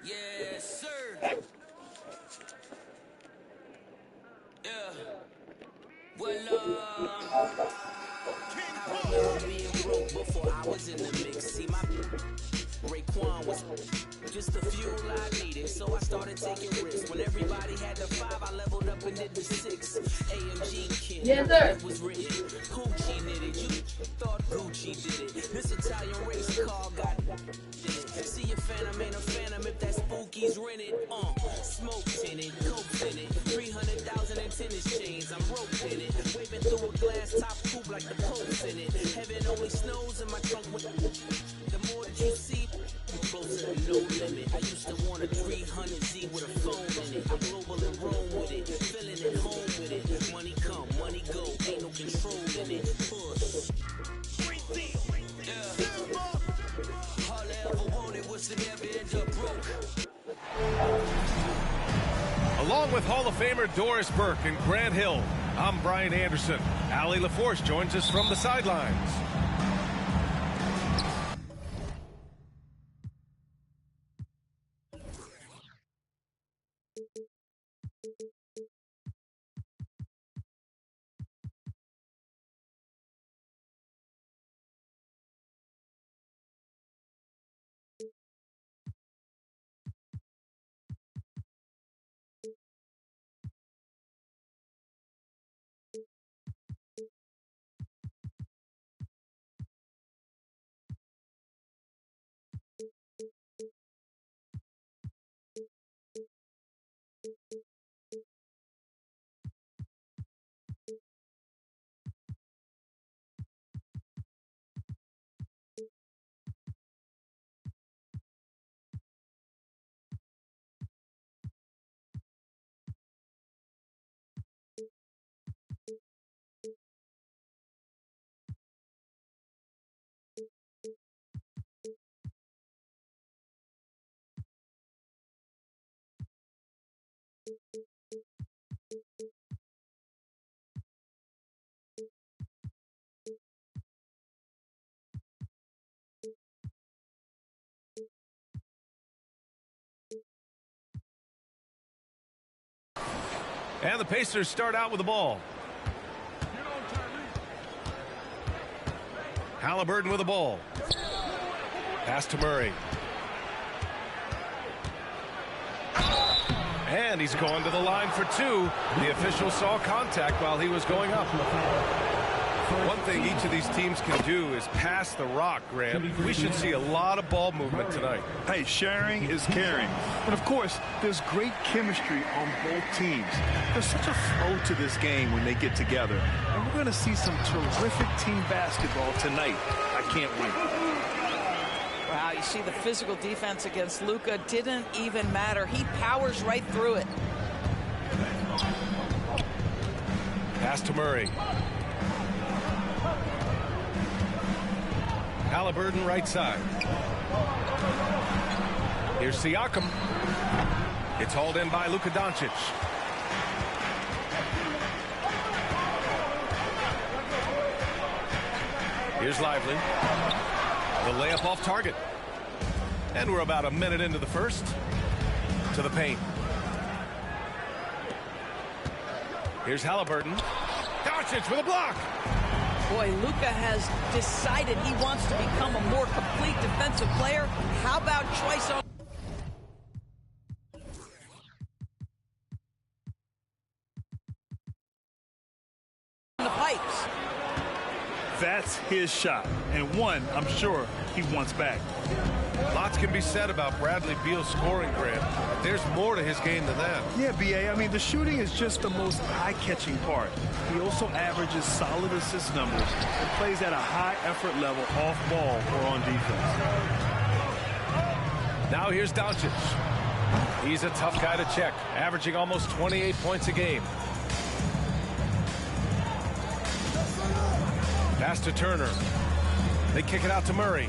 Yes, sir. Yeah. Well, I remember being broke before I was in the mix. See, my Raekwon was just the fuel I needed, so I started taking risks. When everybody had the 5, I leveled up and did the 6. AMG King, yes, sir. It was written, Gucci knit it. You thought Gucci did it. This Italian race car got it. See a phantom ain't a phantom if that spooky's rented. Smoke in it, coke in it, 300,000 in tennis chains. I'm roping it, waving through a glass top coupe like the Pope's in it. Heaven only snows in my trunk with the more that you see, closer to no limit. I used to want a 300Z with a phone in it. I'm global and roam with it, feeling at home with it. Money come, money go, ain't no control in it. Push. Yeah. All I ever wanted was to never end up broke. Along with Hall of Famer Doris Burke and Grant Hill, I'm Brian Anderson. Allie LaForce joins us from the sidelines. And the Pacers start out with the ball. Halliburton with the ball. Pass to Murray. And he's going to the line for 2. The official saw contact while he was going up. One thing each of these teams can do is pass the rock, Grant. We should see a lot of ball movement tonight. Hey, sharing is caring. And, of course, there's great chemistry on both teams. There's such a flow to this game when they get together. And we're going to see some terrific team basketball tonight. I can't wait. Wow, you see the physical defense against Luka didn't even matter. He powers right through it. Pass to Murray. Halliburton right side. Here's Siakam. It's hauled in by Luka Doncic. Here's Lively. The layup off target. And we're about a minute into the first. To the paint. Here's Halliburton. Doncic with a block. Boy, Luka has decided he wants to become a more complete defensive player. How about choice on the pipes? That's his shot, and one I'm sure he wants back. Lots can be said about Bradley Beal's scoring, Grant. There's more to his game than that. Yeah, B.A., I mean, the shooting is just the most eye-catching part. He also averages solid assist numbers and plays at a high effort level off ball or on defense. Now here's Doncic. He's a tough guy to check, averaging almost 28 points a game. Pass to Turner. They kick it out to Murray.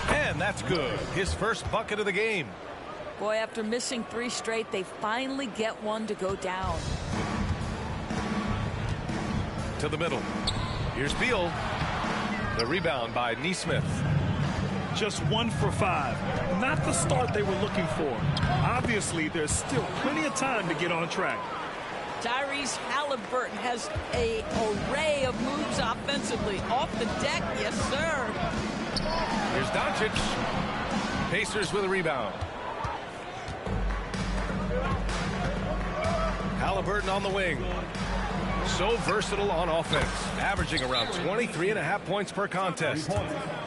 And that's good. His first bucket of the game. Boy, after missing 3 straight, they finally get one to go down. To the middle. Here's Beal. The rebound by Nesmith. just 1 for 5. Not the start they were looking for. Obviously, there's still plenty of time to get on track. Tyrese Halliburton has an array of moves offensively. Off the deck, yes, sir. Here's Doncic. Pacers with a rebound. Halliburton on the wing. So versatile on offense, averaging around 23.5 points per contest.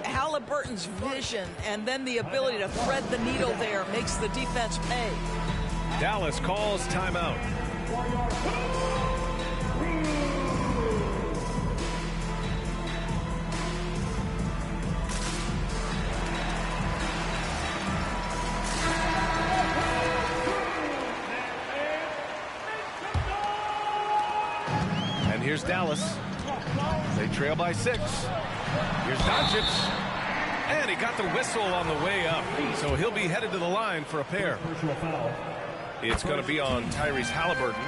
Halliburton's vision and then the ability to thread the needle there makes the defense pay. Dallas calls timeout. And here's Dallas. They trail by 6. Here's Doncic. And he got the whistle on the way up. So he'll be headed to the line for a pair. It's going to be on Tyrese Halliburton.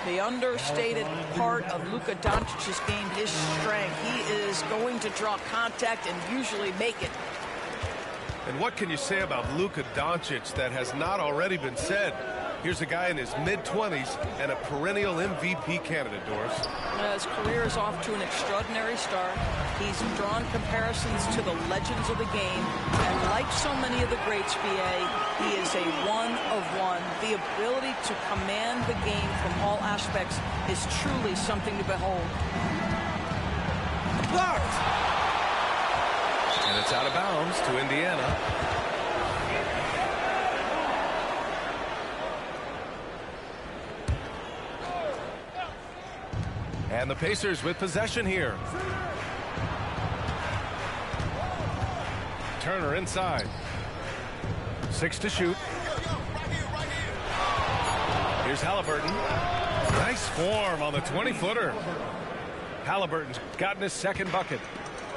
The understated part of Luka Doncic's game, his strength. He is going to draw contact and usually make it. And what can you say about Luka Doncic that has not already been said? Here's a guy in his mid-20s and a perennial MVP candidate, Doris. His career is off to an extraordinary start. He's drawn comparisons to the legends of the game. And like so many of the greats, BA, he is a one-of-one. The ability to command the game from all aspects is truly something to behold. Blocked! And it's out of bounds to Indiana. And the Pacers with possession here. Turner inside. 6 to shoot. Here's Halliburton. Nice form on the 20-footer. Halliburton's gotten his second bucket.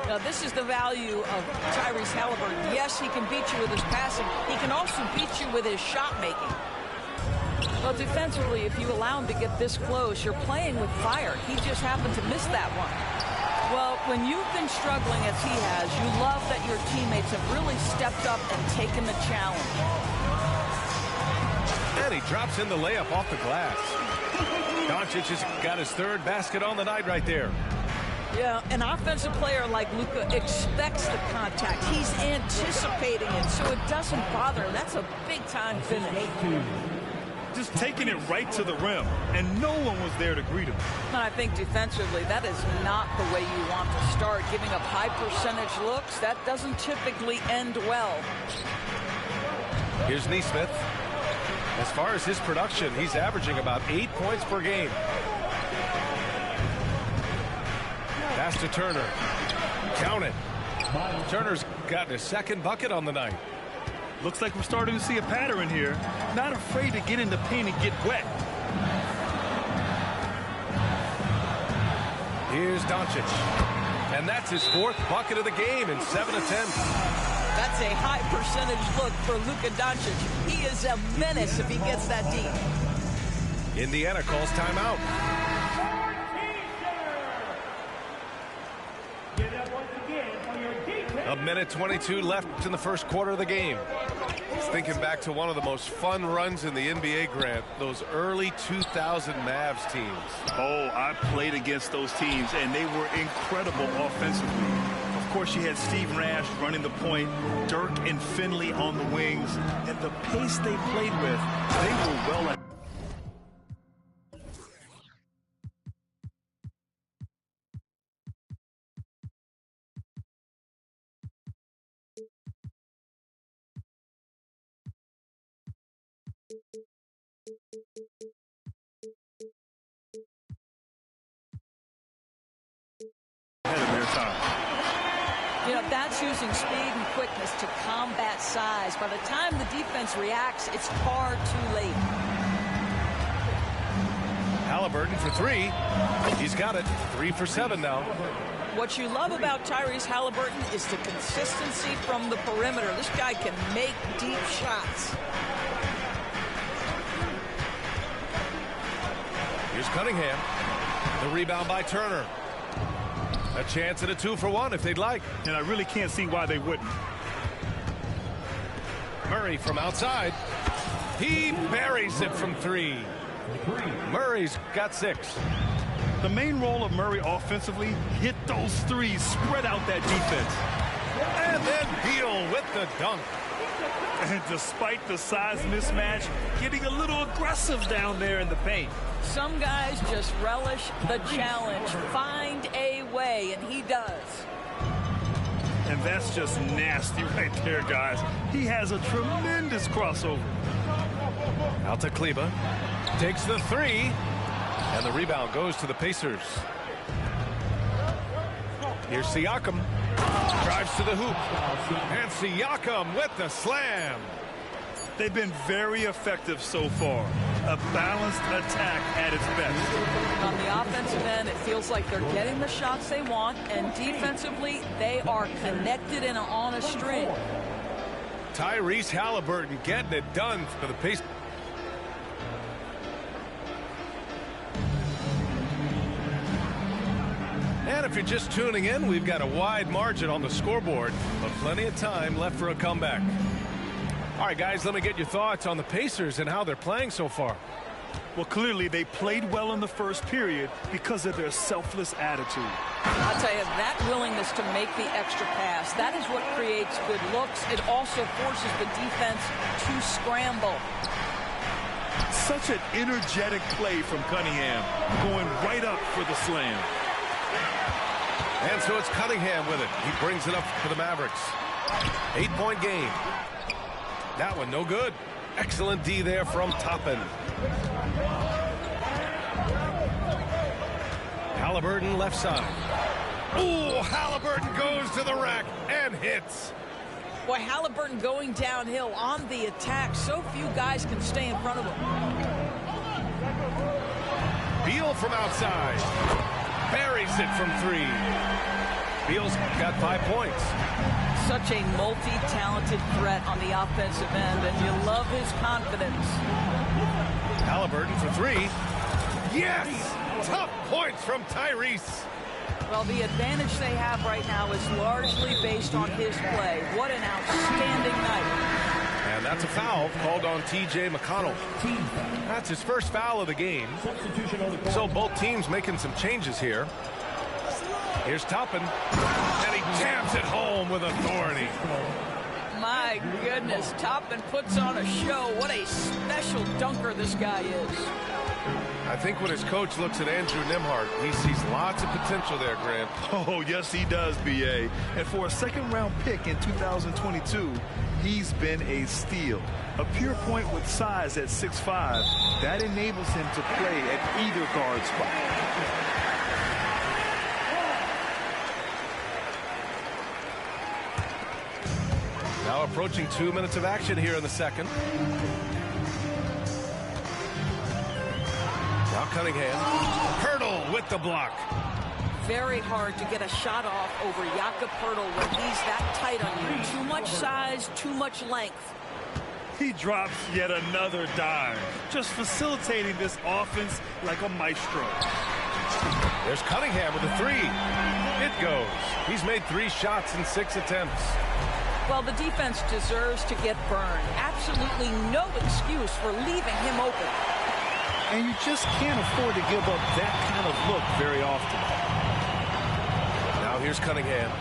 Now, this is the value of Tyrese Halliburton. Yes, he can beat you with his passing. He can also beat you with his shot making. Well, defensively, if you allow him to get this close, you're playing with fire. He just happened to miss that one. Well, when you've been struggling as he has, you love that your teammates have really stepped up and taken the challenge. And he drops in the layup off the glass. Doncic has got his 3rd basket on the night right there. Yeah, an offensive player like Luka expects the contact. He's anticipating it, so it doesn't bother him. That's a big-time finish. Just taking it right to the rim, and no one was there to greet him. And I think defensively, that is not the way you want to start. Giving up high percentage looks, that doesn't typically end well. Here's Neesmith. As far as his production, he's averaging about 8 points per game. Pass to Turner. Count it. Turner's gotten his 2nd bucket on the night. Looks like we're starting to see a pattern here. Not afraid to get in the paint and get wet. Here's Doncic. And that's his 4th bucket of the game in 7 attempts. That's a high percentage look for Luka Doncic. He is a menace if he gets that deep. Indiana calls timeout. A minute 22 left in the first quarter of the game. Thinking back to one of the most fun runs in the NBA, Grant, those early 2000 Mavs teams. Oh, I played against those teams, and they were incredible offensively. Of course, you had Steve Nash running the point, Dirk and Finley on the wings, and the pace they played with, they were well at. You know, that's using speed and quickness to combat size. By the time the defense reacts, it's far too late. Halliburton for 3. He's got it. 3 for 7 now. What you love about Tyrese Halliburton is the consistency from the perimeter. This guy can make deep shots. Here's Cunningham. The rebound by Turner. A chance at a 2-for-1 if they'd like. And I really can't see why they wouldn't. Murray from outside. He buries it from 3. Murray's got 6. The main role of Murray offensively, hit those threes, spread out that defense. And then Beal with the dunk. And despite the size mismatch, getting a little aggressive down there in the paint. Some guys just relish the challenge. Find a way, and he does. And that's just nasty right there, guys. He has a tremendous crossover. Out to Kleber. Takes the 3. And the rebound goes to the Pacers. Here's Siakam. Drives to the hoop. And Siakam with the slam. They've been very effective so far. A balanced attack at its best. On the offensive end, it feels like they're getting the shots they want, and defensively, they are connected and on a string. Tyrese Halliburton getting it done for the Pacers. And if you're just tuning in, we've got a wide margin on the scoreboard, but plenty of time left for a comeback. All right, guys, let me get your thoughts on the Pacers and how they're playing so far. Well, clearly they played well in the first period because of their selfless attitude. I'll tell you, that willingness to make the extra pass, that is what creates good looks. It also forces the defense to scramble. Such an energetic play from Cunningham, going right up for the slam. And so it's Cunningham with it. He brings it up for the Mavericks. 8-point game. That one no good. Excellent D there from Toppin. Halliburton left side. Ooh, Halliburton goes to the rack and hits. Boy, Halliburton going downhill on the attack. So few guys can stay in front of him. Beal from outside. Buries it from 3. Beal's got 5 points. Such a multi-talented threat on the offensive end, and you love his confidence. Halliburton for 3. Yes! Tough points from Tyrese. Well, the advantage they have right now is largely based on his play. What an outstanding night. And that's a foul called on T.J. McConnell. That's his first foul of the game. So both teams making some changes here. Here's Toppin, and he jams it home with authority. My goodness, Toppin puts on a show. What a special dunker this guy is. I think when his coach looks at Andrew Nembhard, he sees lots of potential there, Grant. Oh, yes, he does, B.A. And for a second-round pick in 2022, he's been a steal. A pure point with size at 6'5", that enables him to play at either guard spot. Now approaching 2 minutes of action here in the second. Now Cunningham. Hurdle with the block. Very hard to get a shot off over Jakob Hurdle when he's that tight on you. Too much size, too much length. He drops yet another dime, just facilitating this offense like a maestro. There's Cunningham with a 3. It goes. He's made 3 shots in 6 attempts. Well, the defense deserves to get burned. Absolutely no excuse for leaving him open. And you just can't afford to give up that kind of look very often. Now here's Cunningham.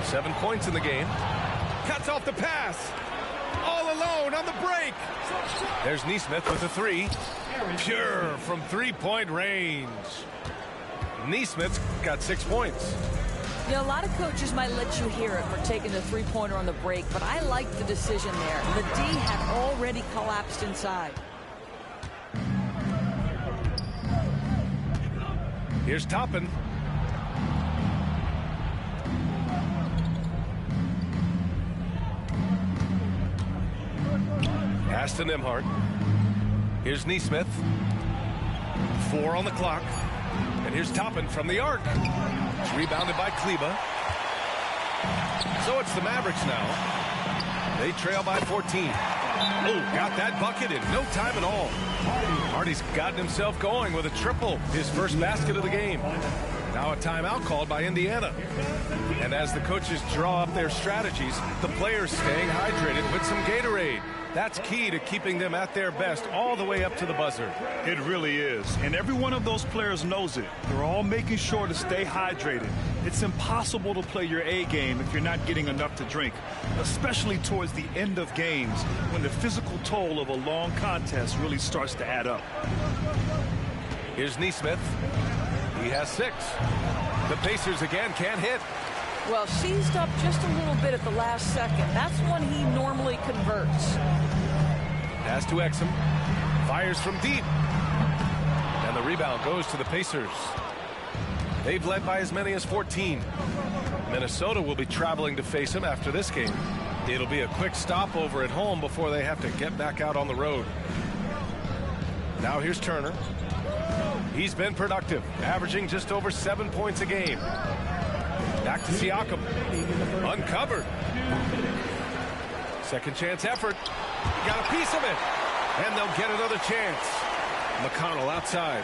7 points in the game. Cuts off the pass. All alone on the break. There's Nesmith with a 3. Pure from 3-point range. Nesmith's got 6 points. You know, a lot of coaches might let you hear it for taking the three-pointer on the break, but I like the decision there. The D had already collapsed inside. Here's Toppin. Pass to Nembhard. Here's Nesmith. 4 on the clock. And here's Toppin from the arc. It's rebounded by Kleber. So it's the Mavericks now. They trail by 14. Oh, got that bucket in no time at all. Hardy's gotten himself going with a triple. His first basket of the game. Now a timeout called by Indiana. And as the coaches draw up their strategies, the players staying hydrated with some Gatorade. That's key to keeping them at their best all the way up to the buzzer. It really is. And every one of those players knows it. They're all making sure to stay hydrated. It's impossible to play your A game if you're not getting enough to drink, especially towards the end of games when the physical toll of a long contest really starts to add up. Here's Neesmith. He has 6. The Pacers again can't hit. Well, seized up just a little bit at the last second. That's when he normally converts. Pass to Exum. Fires from deep. And the rebound goes to the Pacers. They've led by as many as 14. Minnesota will be traveling to face him after this game. It'll be a quick stopover at home before they have to get back out on the road. Now here's Turner. He's been productive, averaging just over 7 points a game. Back to Siakam. Uncovered. Second chance effort. Got a piece of it. And they'll get another chance. McConnell outside.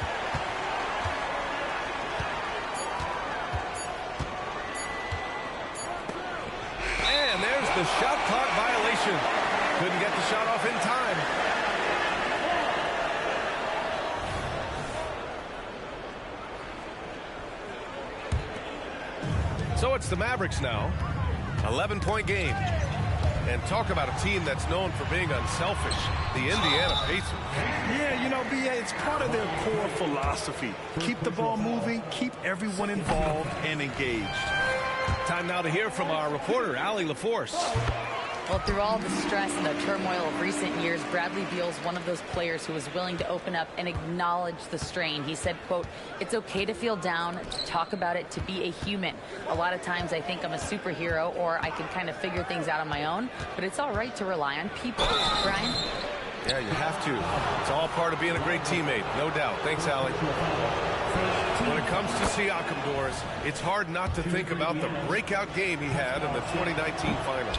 And there's the shot clock violation. Couldn't get the shot off in time. So it's the Mavericks now. 11-point game. And talk about a team that's known for being unselfish. The Indiana Pacers. Yeah, you know, B.A., it's part of their core philosophy. Keep the ball moving, keep everyone involved and engaged. Time now to hear from our reporter, Allie LaForce. Well, through all the stress and the turmoil of recent years, Bradley Beal's one of those players who was willing to open up and acknowledge the strain. He said, quote, "It's okay to feel down, to talk about it, to be a human. A lot of times I think I'm a superhero or I can kind of figure things out on my own, but it's all right to rely on people." Brian? Yeah, you have to. It's all part of being a great teammate, no doubt. Thanks, Allie. When it comes to Siakam, Doris, it's hard not to think about the breakout game he had in the 2019 finals.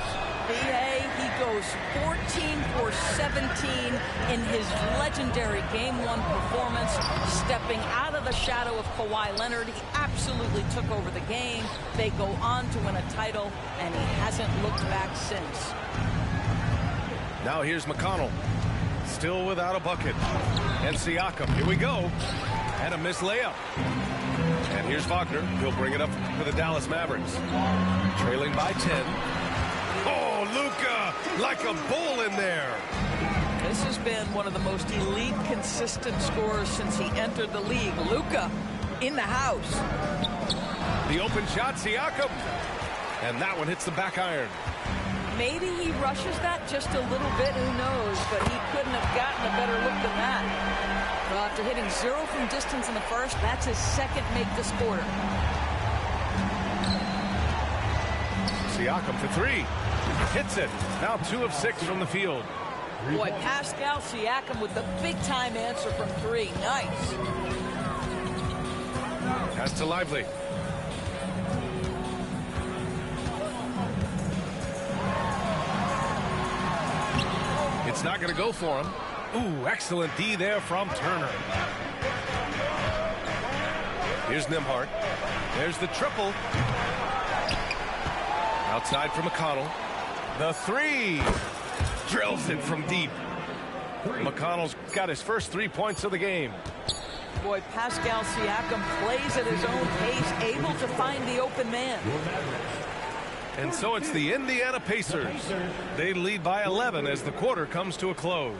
He goes 14 for 17 in his legendary Game 1 performance, stepping out of the shadow of Kawhi Leonard. He absolutely took over the game. They go on to win a title, and he hasn't looked back since. Now here's McConnell. Still without a bucket. And Siakam, here we go. And a missed layup. And here's Wagner. He'll bring it up for the Dallas Mavericks. Trailing by 10. Oh, Luka, like a bull in there. This has been one of the most elite, consistent scorers since he entered the league. Luka in the house. The open shot, Siakam. And that one hits the back iron. Maybe he rushes that just a little bit, who knows, but he couldn't have gotten a better look than that. Well, after hitting 0 from distance in the first, that's his second make this quarter. Siakam for 3. Hits it. Now 2 of 6 from the field. Boy, Pascal Siakam with the big-time answer from 3. Nice. Pass to Lively. It's not going to go for him. Ooh, excellent D there from Turner. Here's Nembhard. There's the triple. Outside for McConnell. The 3. Drills it from deep. McConnell's got his first 3 points of the game. Boy, Pascal Siakam plays at his own pace, able to find the open man. And so it's the Indiana Pacers. They lead by 11 as the quarter comes to a close.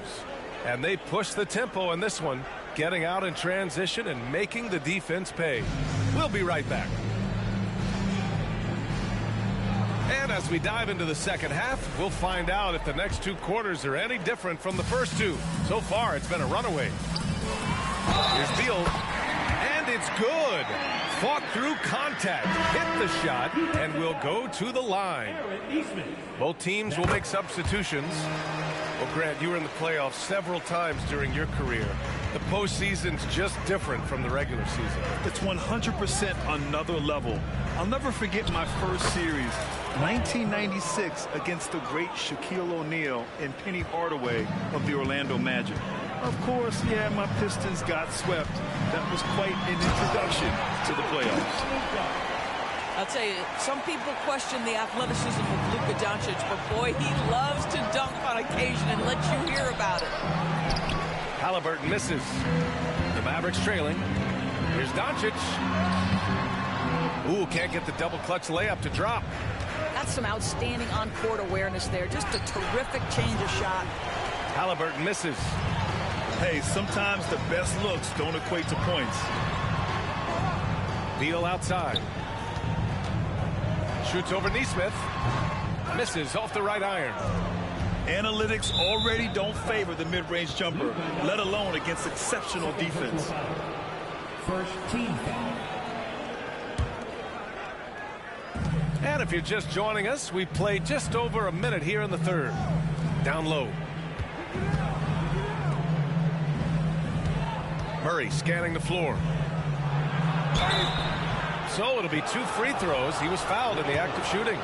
And they push the tempo in this one, getting out in transition and making the defense pay. We'll be right back. And as we dive into the second half, we'll find out if the next 2 quarters are any different from the first 2. So far, it's been a runaway. Here's Beal. And it's good. Fought through contact, hit the shot, and will go to the line. Both teams will make substitutions. Well, Grant, you were in the playoffs several times during your career. The postseason's just different from the regular season. It's 100% another level. I'll never forget my first series, 1996, against the great Shaquille O'Neal and Penny Hardaway of the Orlando Magic. Of course, yeah, my Pistons got swept. That was quite an introduction to the playoffs. I'll tell you, some people question the athleticism of Luka Doncic, but boy, he loves to dunk on occasion and let you hear about it. Halliburton misses. The Mavericks trailing. Here's Doncic. Ooh, can't get the double clutch layup to drop. That's some outstanding on-court awareness there. Just a terrific change of shot. Halliburton misses. Hey, sometimes the best looks don't equate to points. Beal outside. Shoots over Neesmith. Misses off the right iron. Analytics already don't favor the mid-range jumper, let alone against exceptional defense. First team foul. And if you're just joining us, we played just over a minute here in the third. Down low. Murray scanning the floor. So it'll be 2 free throws. He was fouled in the act of shooting.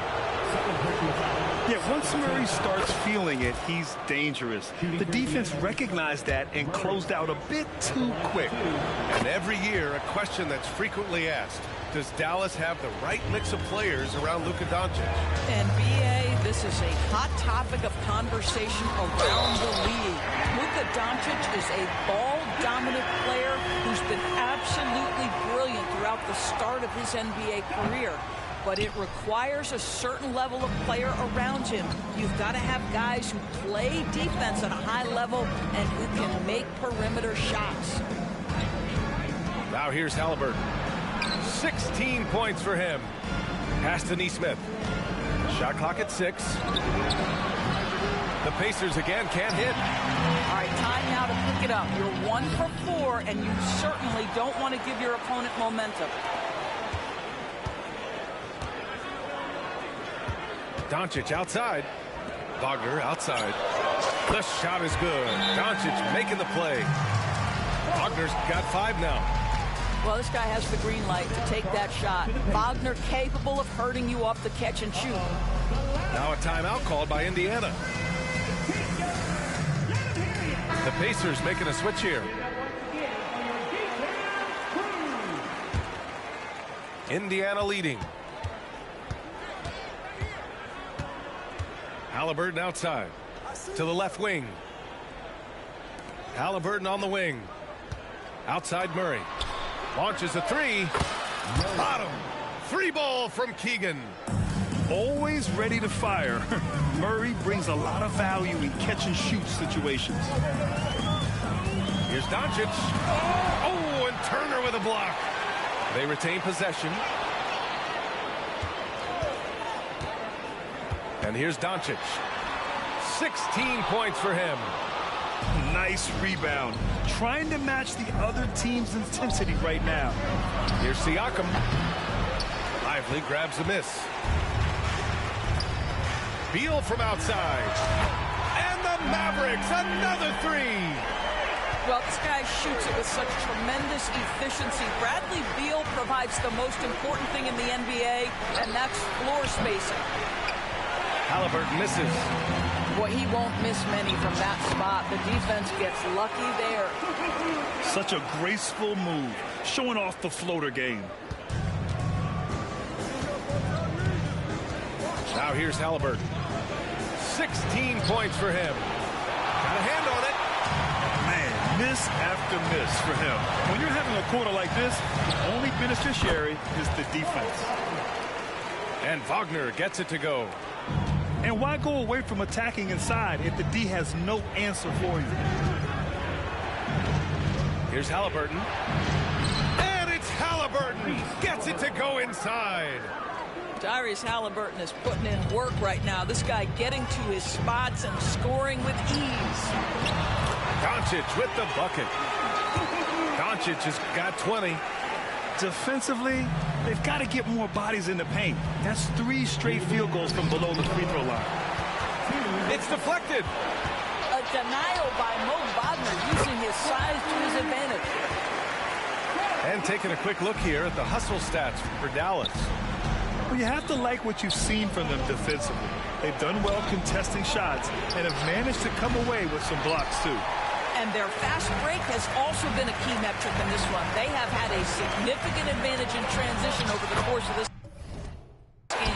Yeah, once Murray starts feeling it, he's dangerous. The defense recognized that and closed out a bit too quick. And every year, a question that's frequently asked. Does Dallas have the right mix of players around Luka Doncic? NBA, this is a hot topic of conversation around the league. Luka Doncic is a ball-dominant player who's been absolutely brilliant throughout the start of his NBA career. But it requires a certain level of player around him. You've got to have guys who play defense at a high level and who can make perimeter shots. Now here's Halliburton. 16 points for him. Pass to Neesmith. Shot clock at 6. The Pacers again can't hit. All right, time now to pick it up. You're 1 for 4, and you certainly don't want to give your opponent momentum. Doncic outside. Wagner outside. The shot is good. Doncic making the play. Wagner's got 5 now. Well, this guy has the green light to take that shot. Wagner capable of hurting you off the catch and shoot. Now a timeout called by Indiana. The Pacers making a switch here. Indiana leading. Halliburton outside to the left wing. Halliburton on the wing. Outside Murray. Launches a 3. Bottom. 3 ball from Keegan. Always ready to fire. Murray brings a lot of value in catch-and-shoot situations. Here's Doncic. Oh, and Turner with a block. They retain possession. And here's Doncic. 16 points for him. Nice rebound. Trying to match the other team's intensity right now. Here's Siakam. Lively grabs the miss. Beal from outside. And the Mavericks, another 3. Well, this guy shoots it with such tremendous efficiency. Bradley Beal provides the most important thing in the NBA, and that's floor spacing. Halliburton misses. Boy, he won't miss many from that spot. The defense gets lucky there. Such a graceful move, showing off the floater game. Now here's Halliburton. 16 points for him. Got a hand on it. Man, miss after miss for him. When you're having a quarter like this, the only beneficiary is the defense. And Wagner gets it to go. And why go away from attacking inside if the D has no answer for you? Here's Halliburton. And it's Halliburton. Gets it to go inside. Tyrese Halliburton is putting in work right now. This guy getting to his spots and scoring with ease. Doncic with the bucket. Doncic has got 20. Defensively, they've got to get more bodies in the paint. That's 3 straight field goals from below the free throw line. It's deflected. A denial by Mo Wagner using his size to his advantage. And taking a quick look here at the hustle stats for Dallas. Well, you have to like what you've seen from them defensively. They've done well contesting shots and have managed to come away with some blocks too. And their fast break has also been a key metric in this one. They have had a significant advantage in transition over the course of this game.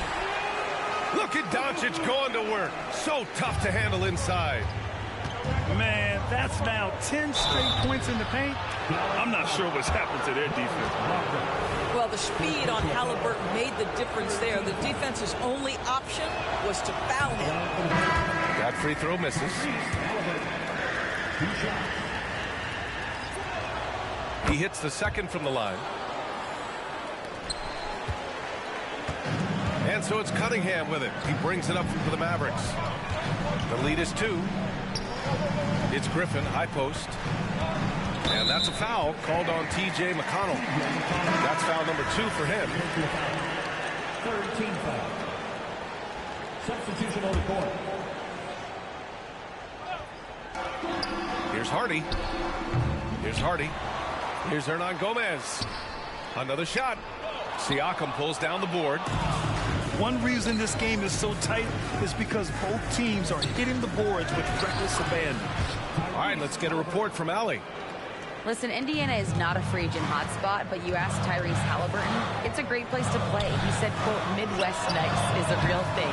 Look at Doncic going to work. So tough to handle inside. Man, that's now 10 straight points in the paint. I'm not sure what's happened to their defense. Well, the speed on Halliburton made the difference there. The defense's only option was to foul him. That free throw misses. He hits the second from the line. And so it's Cunningham with it. He brings it up for the Mavericks. The lead is 2. It's Griffin, high post. And that's a foul called on T.J. McConnell. That's foul number 2 for him. Third team foul. Substitution on the court. Here's Hardy. Here's Hardy. Here's Hernan Gomez. Another shot. Siakam pulls down the board. One reason this game is so tight is because both teams are hitting the boards with reckless abandon. All right, let's get a report from Allie. Listen, Indiana is not a free agent hotspot, but you asked Tyrese Halliburton, it's a great place to play. He said, quote, Midwest nice is a real thing.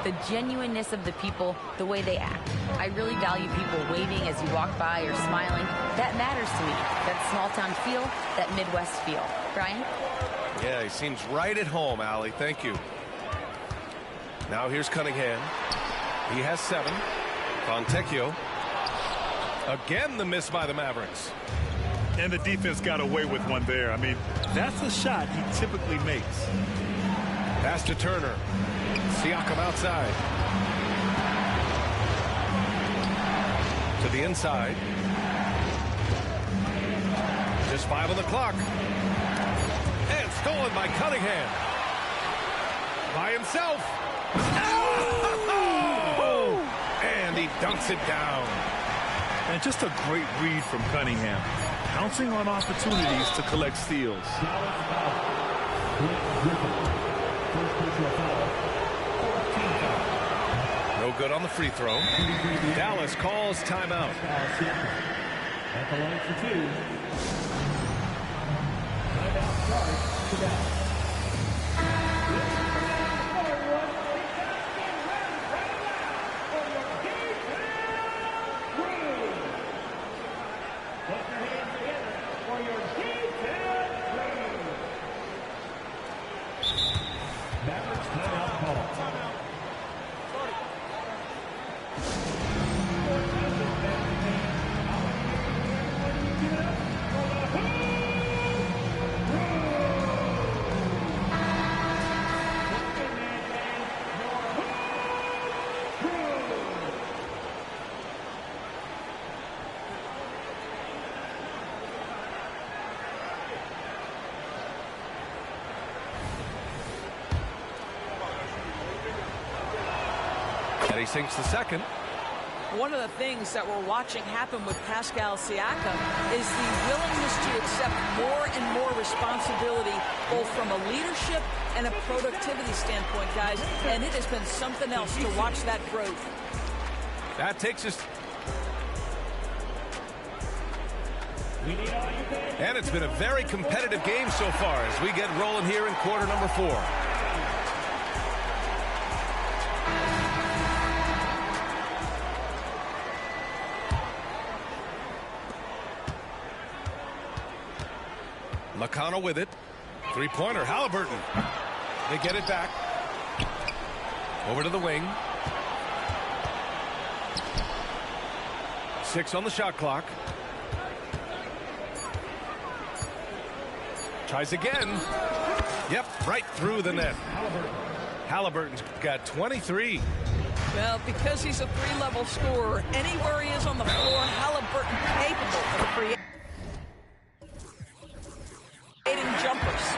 The genuineness of the people, the way they act. I really value people waving as you walk by or smiling. That matters to me. That small town feel, that Midwest feel. Brian? Yeah, he seems right at home, Allie. Thank you. Now here's Cunningham. He has 7. Fontecchio. Again, the miss by the Mavericks. And the defense got away with one there. I mean, that's a shot he typically makes. Pass to Turner. Siakam outside. To the inside. Just 5 on the clock. And stolen by Cunningham. By himself. Oh! And he dunks it down. And just a great read from Cunningham. Pouncing on opportunities to collect steals. No good on the free throw. Dallas calls timeout. At the line for 2. Timeout starts to Dallas. And he sinks the second. One of the things that we're watching happen with Pascal Siakam is the willingness to accept more and more responsibility, both from a leadership and a productivity standpoint, guys. And it has been something else to watch that growth. That takes us. And it's been a very competitive game so far as we get rolling here in quarter number 4. McConnell with it. Three-pointer, Halliburton. They get it back. Over to the wing. 6 on the shot clock. Tries again. Yep, right through the net. Halliburton's got 23. Well, because he's a 3-level scorer, anywhere he is on the floor, Halliburton capable of creating jumpers.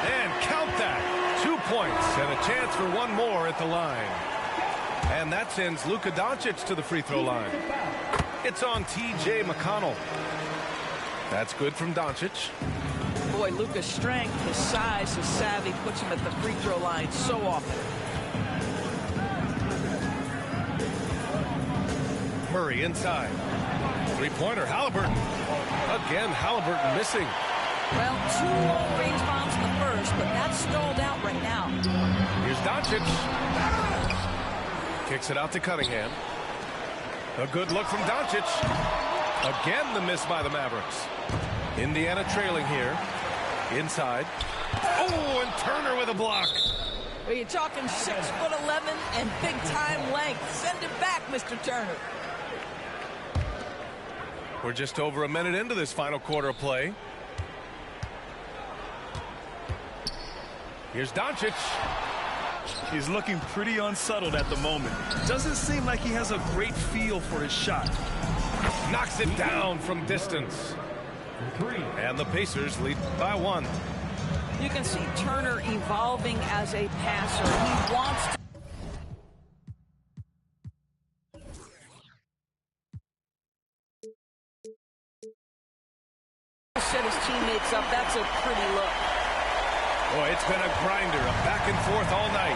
And count that. 2 points and a chance for one more at the line. And that sends Luka Doncic to the free throw line. It's on T.J. McConnell. That's good from Doncic. Boy, Luka's strength, his size, his savvy puts him at the free throw line so often. Murray inside. Three-pointer, Halliburton. Again, Halliburton missing. Well, 2 long-range bombs in the first, but that's stalled out right now. Here's Doncic. Kicks it out to Cunningham. A good look from Doncic. Again, the miss by the Mavericks. Indiana trailing here. Inside. Oh, and Turner with a block. Well, you're talking 6'11" and big-time length. Send it back, Mr. Turner. We're just over a minute into this final quarter of play. Here's Doncic. He's looking pretty unsettled at the moment. Doesn't seem like he has a great feel for his shot. Knocks it down from distance. And the Pacers lead by 1. You can see Turner evolving as a passer. He wants to set his teammates up. That's a pretty look. Boy, it's been a grinder, a back and forth all night.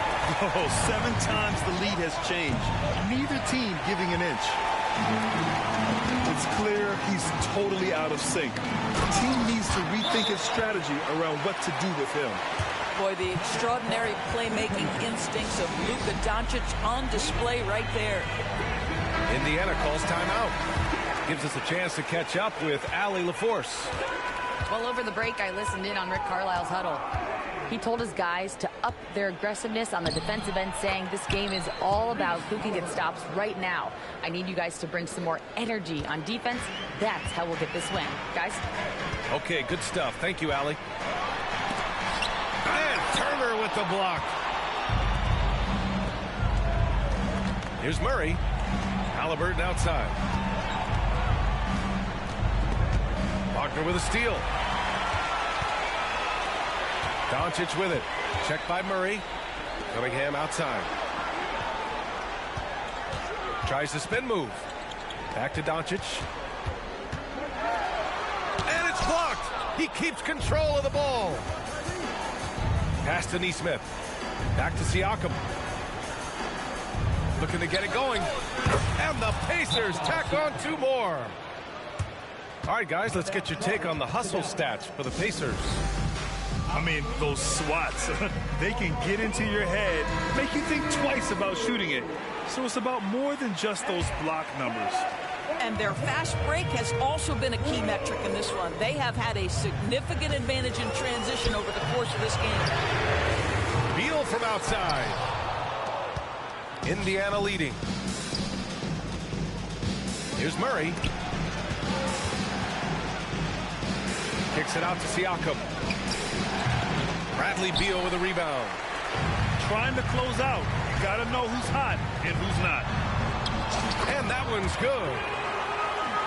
Oh, 7 times the lead has changed. Neither team giving an inch. It's clear he's totally out of sync. The team needs to rethink his strategy around what to do with him. Boy, the extraordinary playmaking instincts of Luka Doncic on display right there. Indiana calls timeout. Gives us a chance to catch up with Allie LaForce. Well, over the break, I listened in on Rick Carlisle's huddle. He told his guys to up their aggressiveness on the defensive end, saying this game is all about who can get stops right now. I need you guys to bring some more energy on defense. That's how we'll get this win. Guys? Okay, good stuff. Thank you, Allie. And Turner with the block. Here's Murray. Halliburton outside. Wagner with a steal. Doncic with it. Checked by Murray. Cunningham outside. Tries the spin move. Back to Doncic. And it's blocked. He keeps control of the ball. Pass to Neesmith. Back to Siakam. Looking to get it going. And the Pacers tack on 2 more. All right, guys, let's get your take on the hustle stats for the Pacers. I mean, those swats, they can get into your head, make you think twice about shooting it. So it's about more than just those block numbers. And their fast break has also been a key metric in this one. They have had a significant advantage in transition over the course of this game. Beal from outside. Indiana leading. Here's Murray. Kicks it out to Siakam. Bradley Beal with a rebound. Trying to close out. You got to know who's hot and who's not. And that one's good.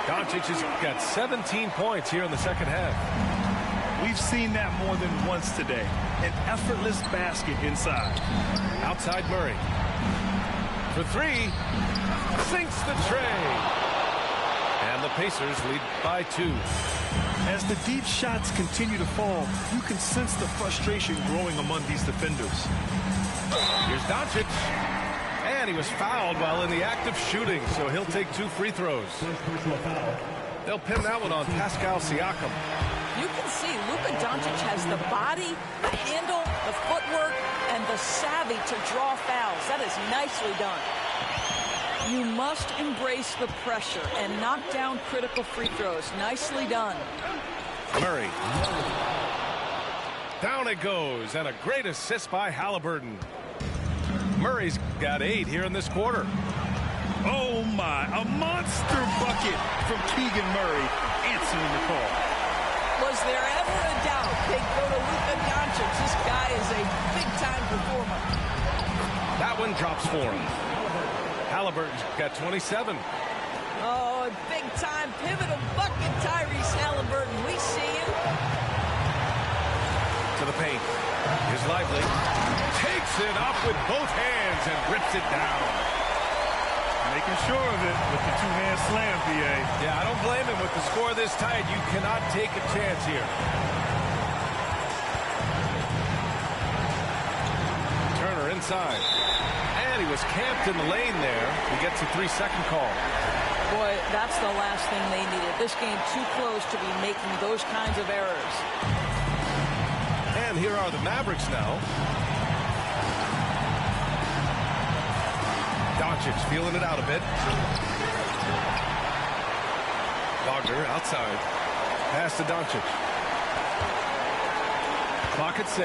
Doncic has got 17 points here in the second half. We've seen that more than once today. An effortless basket inside. Outside Murray. For 3. Sinks the tray. And the Pacers lead by 2. As the deep shots continue to fall, you can sense the frustration growing among these defenders. Here's Doncic. And he was fouled while in the act of shooting, so he'll take 2 free throws. They'll pin that one on Pascal Siakam. You can see Luka Doncic has the body, the handle, the footwork, and the savvy to draw fouls. That is nicely done. You must embrace the pressure and knock down critical free throws. Nicely done. Murray. Down it goes, and a great assist by Halliburton. Murray's got 8 here in this quarter. Oh my, a monster bucket from Keegan Murray answering the call. Was there ever a doubt they'd go to Luka Doncic? This guy is a big-time performer. That one drops for him. Halliburton's got 27. Oh, big-time pivotal bucket, Tyrese Halliburton. We see him. To the paint. Here's Lively. Takes it up with both hands and rips it down. Making sure of it with the 2-hand slam, PA. Yeah, I don't blame him. With the score this tight, you cannot take a chance here. Turner inside. And he was camped in the lane there. He gets a 3-second call. Boy, that's the last thing they needed. This game too close to be making those kinds of errors. And here are the Mavericks now. Doncic feeling it out a bit. Wagner outside. Pass to Doncic. Clock at 6.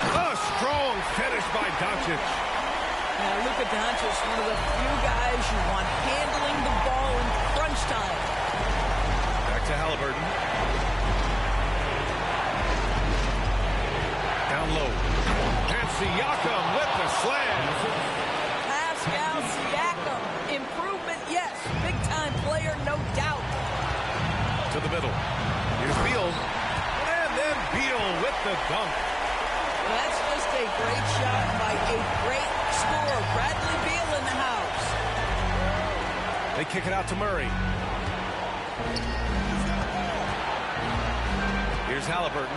A strong finish by Doncic. Now, Luka Doncic, one of the few guys you want handling the ball in crunch time. Back to Halliburton. Down low. And Siakam with the slam. Pascal Siakam. Improvement, yes. Big-time player, no doubt. To the middle. Here's Beal. And then Beal with the dunk. That's just a great shot by a great scorer. Bradley Beal in the house. They kick it out to Murray. Here's Halliburton.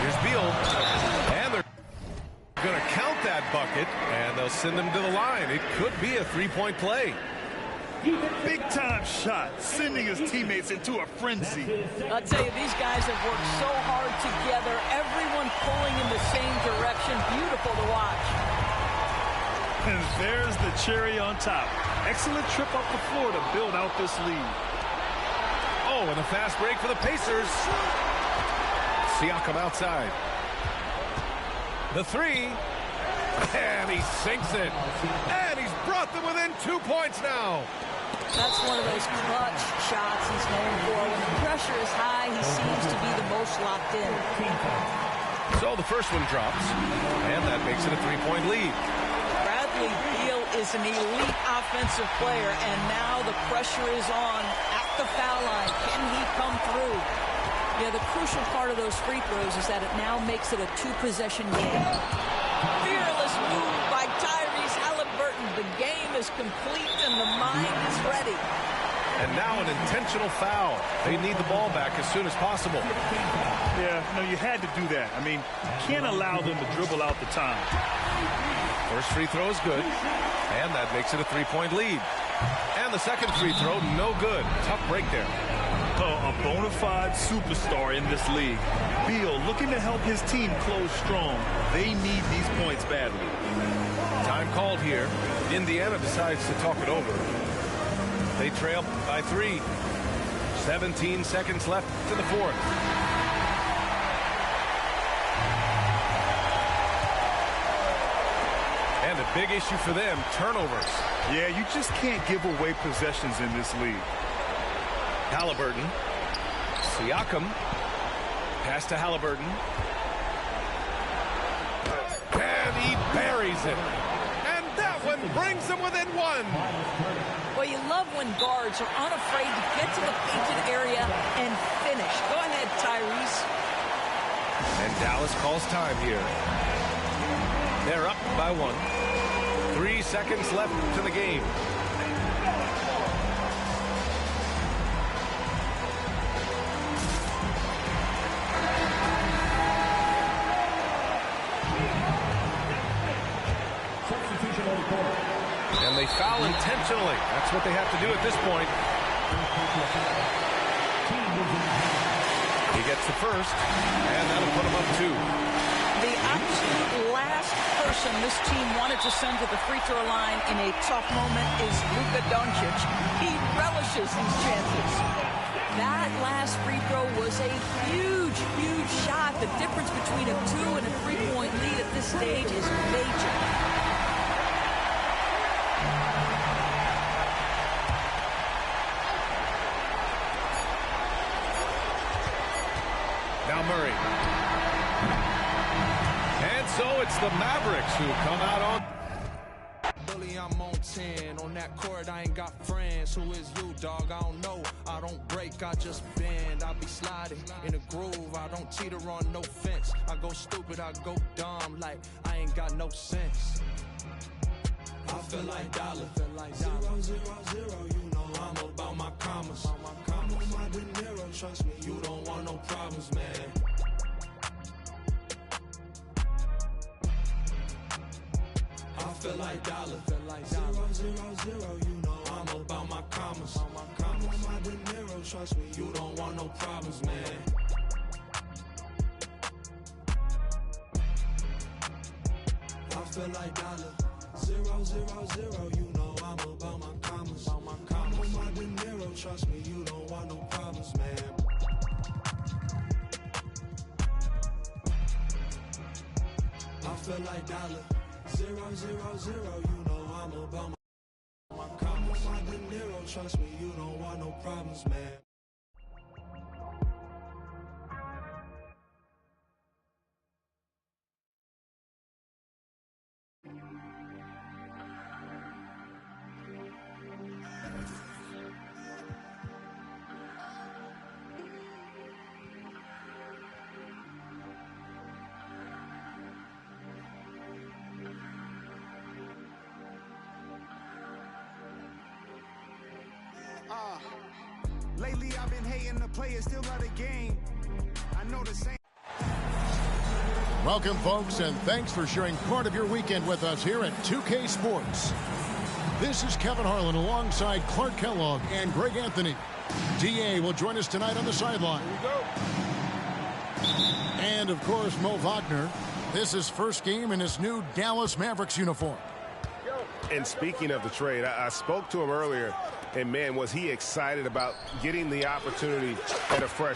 Here's Beal. And they're going to count that bucket, and they'll send him to the line. It could be a three-point play. Big-time shot, sending his teammates into a frenzy. I'll tell you, these guys have worked so hard together. Everyone pulling in the same direction. Beautiful to watch. And there's the cherry on top. Excellent trip up the floor to build out this lead. Oh, and a fast break for the Pacers. Siakam outside. The three. And he sinks it. And he's brought them within 2 points now. That's one of those clutch shots he's known for. When the pressure is high, he seems to be the most locked in. So the first one drops, and that makes it a three-point lead. Bradley Beal is an elite offensive player, and now the pressure is on at the foul line. Can he come through? Yeah, the crucial part of those free throws is that it now makes it a two-possession game. Fearless move by Tyrese Halliburton. The game is complete and the mind is ready. And now an intentional foul. They need the ball back as soon as possible. Yeah, no, you had to do that. I mean, you can't allow them to dribble out the time. First free throw is good, and that makes it a three-point lead. And the second free throw, no good. Tough break there. Oh, a bona fide superstar in this league. Beal looking to help his team close strong. They need these points badly. Time called here. Indiana decides to talk it over. They trail by 3. 17 seconds left to the fourth. And a big issue for them, turnovers. Yeah, you just can't give away possessions in this league. Halliburton. Siakam. Pass to Halliburton. And he buries it. And that one brings them within 1. Well, you love when guards are unafraid to get to the painted area and finish. Go ahead, Tyrese. And Dallas calls time here. They're up by 1. 3 seconds left to the game. And they foul intentionally. That's what they have to do at this point. He gets the first, and that'll put him up 2. The absolute last person this team wanted to send to the free throw line in a tough moment is Luka Doncic. He relishes these chances. That last free throw was a huge, huge shot. The difference between a 2 and a 3-point lead at this stage is major. Now Murray. And so it's the Mavericks who come out on. Bully, I'm on 10. On that court, I ain't got friends. Who is you, dog? I don't know. I don't break, I just bend. I be sliding in a groove. I don't teeter on no fence. I go stupid, I go dumb. Like I ain't got no sense. I feel like dollar. 0, 0, 0. You know I'm about my commas. I'm on my De Niro. Trust me, you don't want no problems, man. I feel like dollar. 0, 0, 0, you know I'm about my commas. I'm on my De Niro, trust me, you don't want no problems, man. I feel like dollar. 0, 0, 0, you know I'm about my commas. I'm on my De Niro, trust me, you don't want no problems, man. I feel like dollar. 0, 0, 0, you know I'm about my commas. I'm on my De Niro, trust me, you don't want no problems, man. Lately I've been hating the players still out of game. I know the same. Welcome, folks, and thanks for sharing part of your weekend with us here at 2K Sports. This is Kevin Harlan alongside Clark Kellogg and Greg Anthony. DA will join us tonight on the sideline. Here we go. And, of course, Mo Wagner. This is first game in his new Dallas Mavericks uniform. And speaking of the trade, I spoke to him earlier, and, man, was he excited about getting the opportunity at a fresh.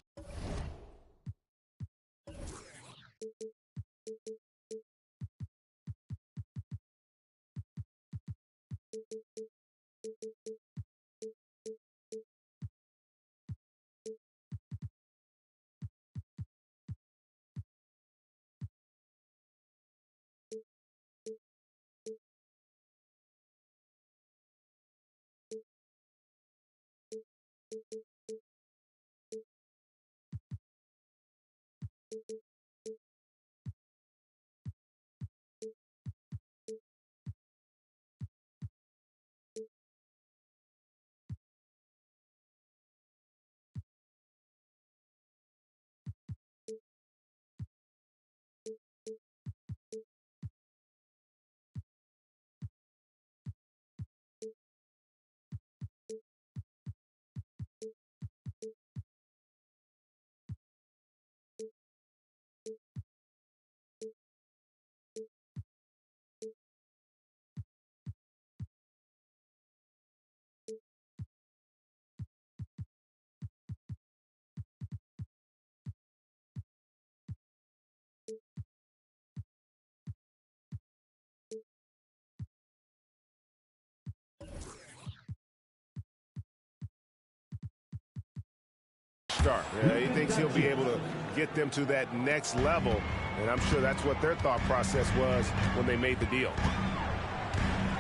He thinks he'll be able to get them to that next level, and I'm sure that's what their thought process was when they made the deal.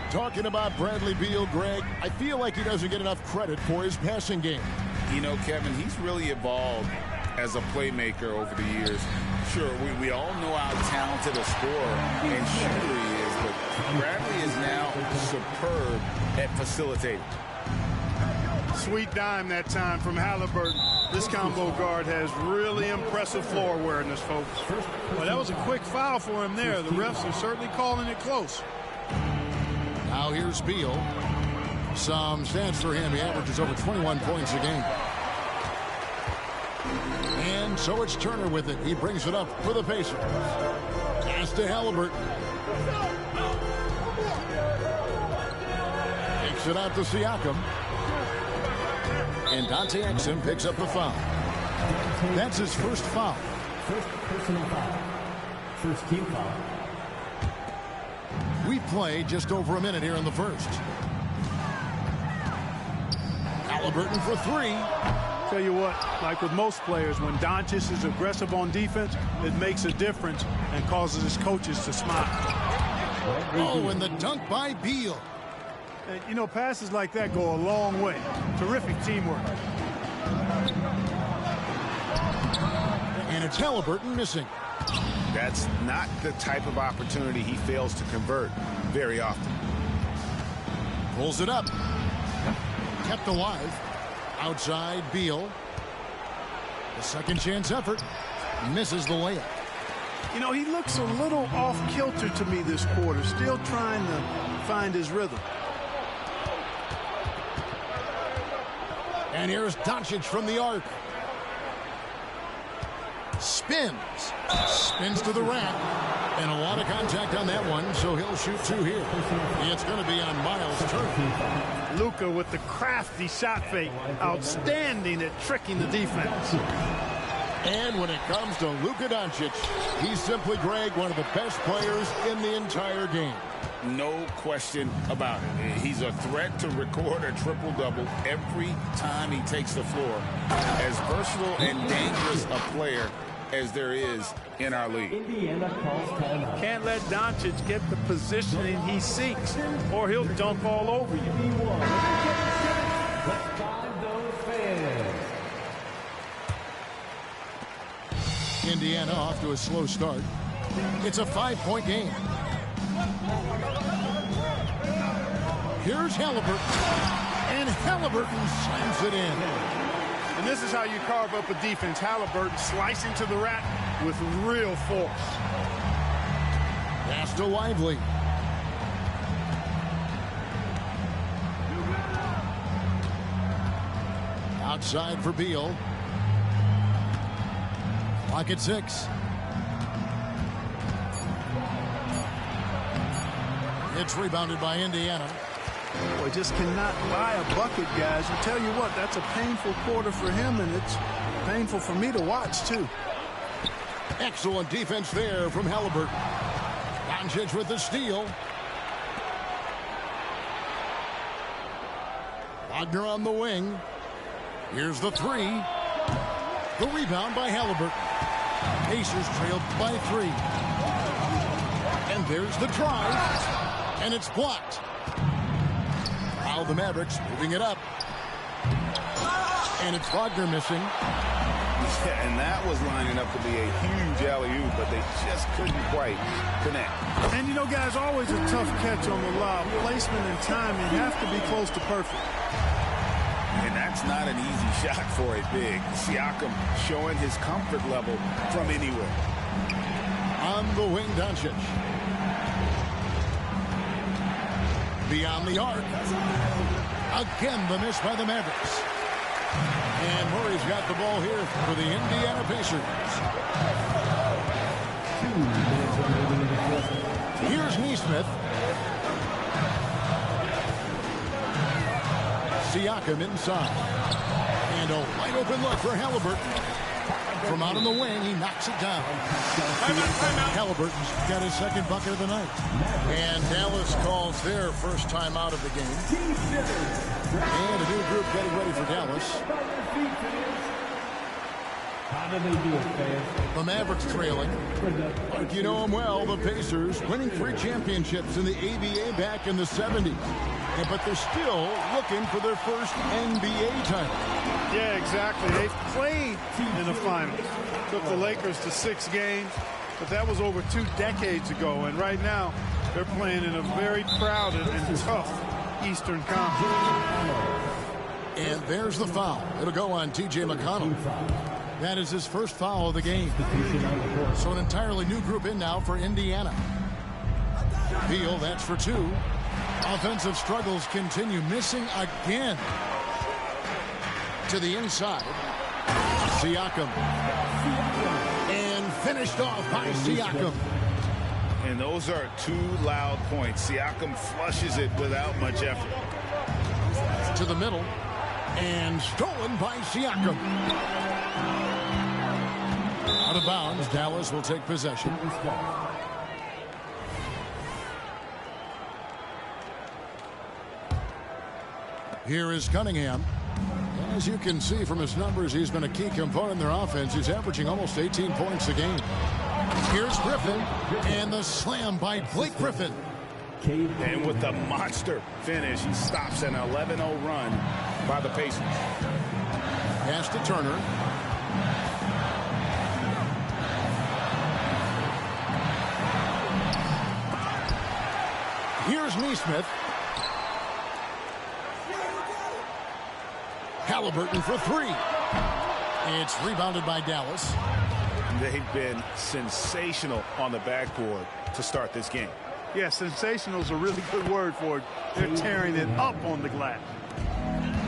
Talking about Bradley Beal, Greg, I feel like he doesn't get enough credit for his passing game. You know, Kevin, he's really evolved as a playmaker over the years. Sure, we all know how talented a scorer and shooter he is, but Bradley is now superb at facilitating. Sweet dime that time from Halliburton. This combo guard has really impressive floor awareness, folks. Well, that was a quick foul for him there. The refs are certainly calling it close. Now here's Beal. Some stats for him. He averages over 21 points a game. And so it's Turner with it. He brings it up for the Pacers. Pass to Halliburton. Takes it out to Siakam. And Dante Exum picks up the foul. That's his first foul. First personal foul. First team foul. We play just over a minute here in the first. Halliburton for three. Tell you what, like with most players, when Doncic is aggressive on defense, it makes a difference and causes his coaches to smile. Oh, and the dunk by Beal. And, you know, passes like that go a long way. Terrific teamwork. And it's Halliburton missing. That's not the type of opportunity he fails to convert very often. Pulls it up. Kept alive. Outside Beal. The second chance effort. Misses the layup. You know, he looks a little off kilter to me this quarter, still trying to find his rhythm. And here's Doncic from the arc. Spins to the rack. And a lot of contact on that one, so he'll shoot 2 here. It's going to be on Miles' turn. Luka with the crafty shot fake. Outstanding at tricking the defense. And when it comes to Luka Doncic, he's simply, Greg, one of the best players in the entire game. No question about it. He's a threat to record a triple-double every time he takes the floor. As versatile and dangerous a player as there is in our league. Can't let Doncic get the positioning he seeks, or he'll dunk all over you. Indiana off to a slow start. It's a 5-point game. Here's Halliburton. And Halliburton slams it in. And this is how you carve up a defense. Halliburton slicing to the rack with real force. Pass to Lively. Outside for Beal. Clock at 6. It's rebounded by Indiana. Boy, just cannot buy a bucket, guys. I tell you what, that's a painful quarter for him, and it's painful for me to watch, too. Excellent defense there from Halliburton. Doncic with the steal. Wagner on the wing. Here's the 3. The rebound by Halliburton. Pacers trailed by 3. And there's the drive. And it's blocked. Now the Mavericks moving it up. And it's Wagner missing. Yeah, and that was lining up to be a huge alley-oop, but they just couldn't quite connect. And, you know, guys, always a tough catch on the lob. Placement and timing have to be close to perfect. And that's not an easy shot for a big. Siakam showing his comfort level from anywhere. On the wing, Doncic. Beyond the arc. Again, the miss by the Mavericks. And Murray's got the ball here for the Indiana Pacers. Here's Neesmith. Siakam inside. And a wide open look for Halliburton. From out on the wing, he knocks it down. Halliburton's got his second bucket of the night. And Dallas calls their first time out of the game. And a new group getting ready for Dallas. The Mavericks trailing. But you know them well, the Pacers winning 3 championships in the ABA back in the 70s. Yeah, but they're still looking for their first NBA title. Yeah, exactly. They've played in the finals. Took the Lakers to 6 games, but that was over 2 decades ago. And right now, they're playing in a very crowded and tough Eastern Conference. And there's the foul. It'll go on T.J. McConnell. That is his first foul of the game. So an entirely new group in now for Indiana. Beal, that's for 2. Offensive struggles continue, missing again. To the inside. Siakam. And finished off by Siakam. And those are 2 loud points. Siakam flushes it without much effort. To the middle. And stolen by Siakam. Out of bounds. Dallas will take possession. Here is Cunningham. And as you can see from his numbers, he's been a key component in their offense. He's averaging almost 18 points a game. Here's Griffin. And the slam by Blake Griffin. And with the monster finish, he stops an 11-0 run by the Pacers. Pass to Turner. Here's Neesmith. Halliburton for 3. It's rebounded by Dallas. They've been sensational on the backboard to start this game. Yeah, sensational is a really good word for it. They're tearing it up on the glass.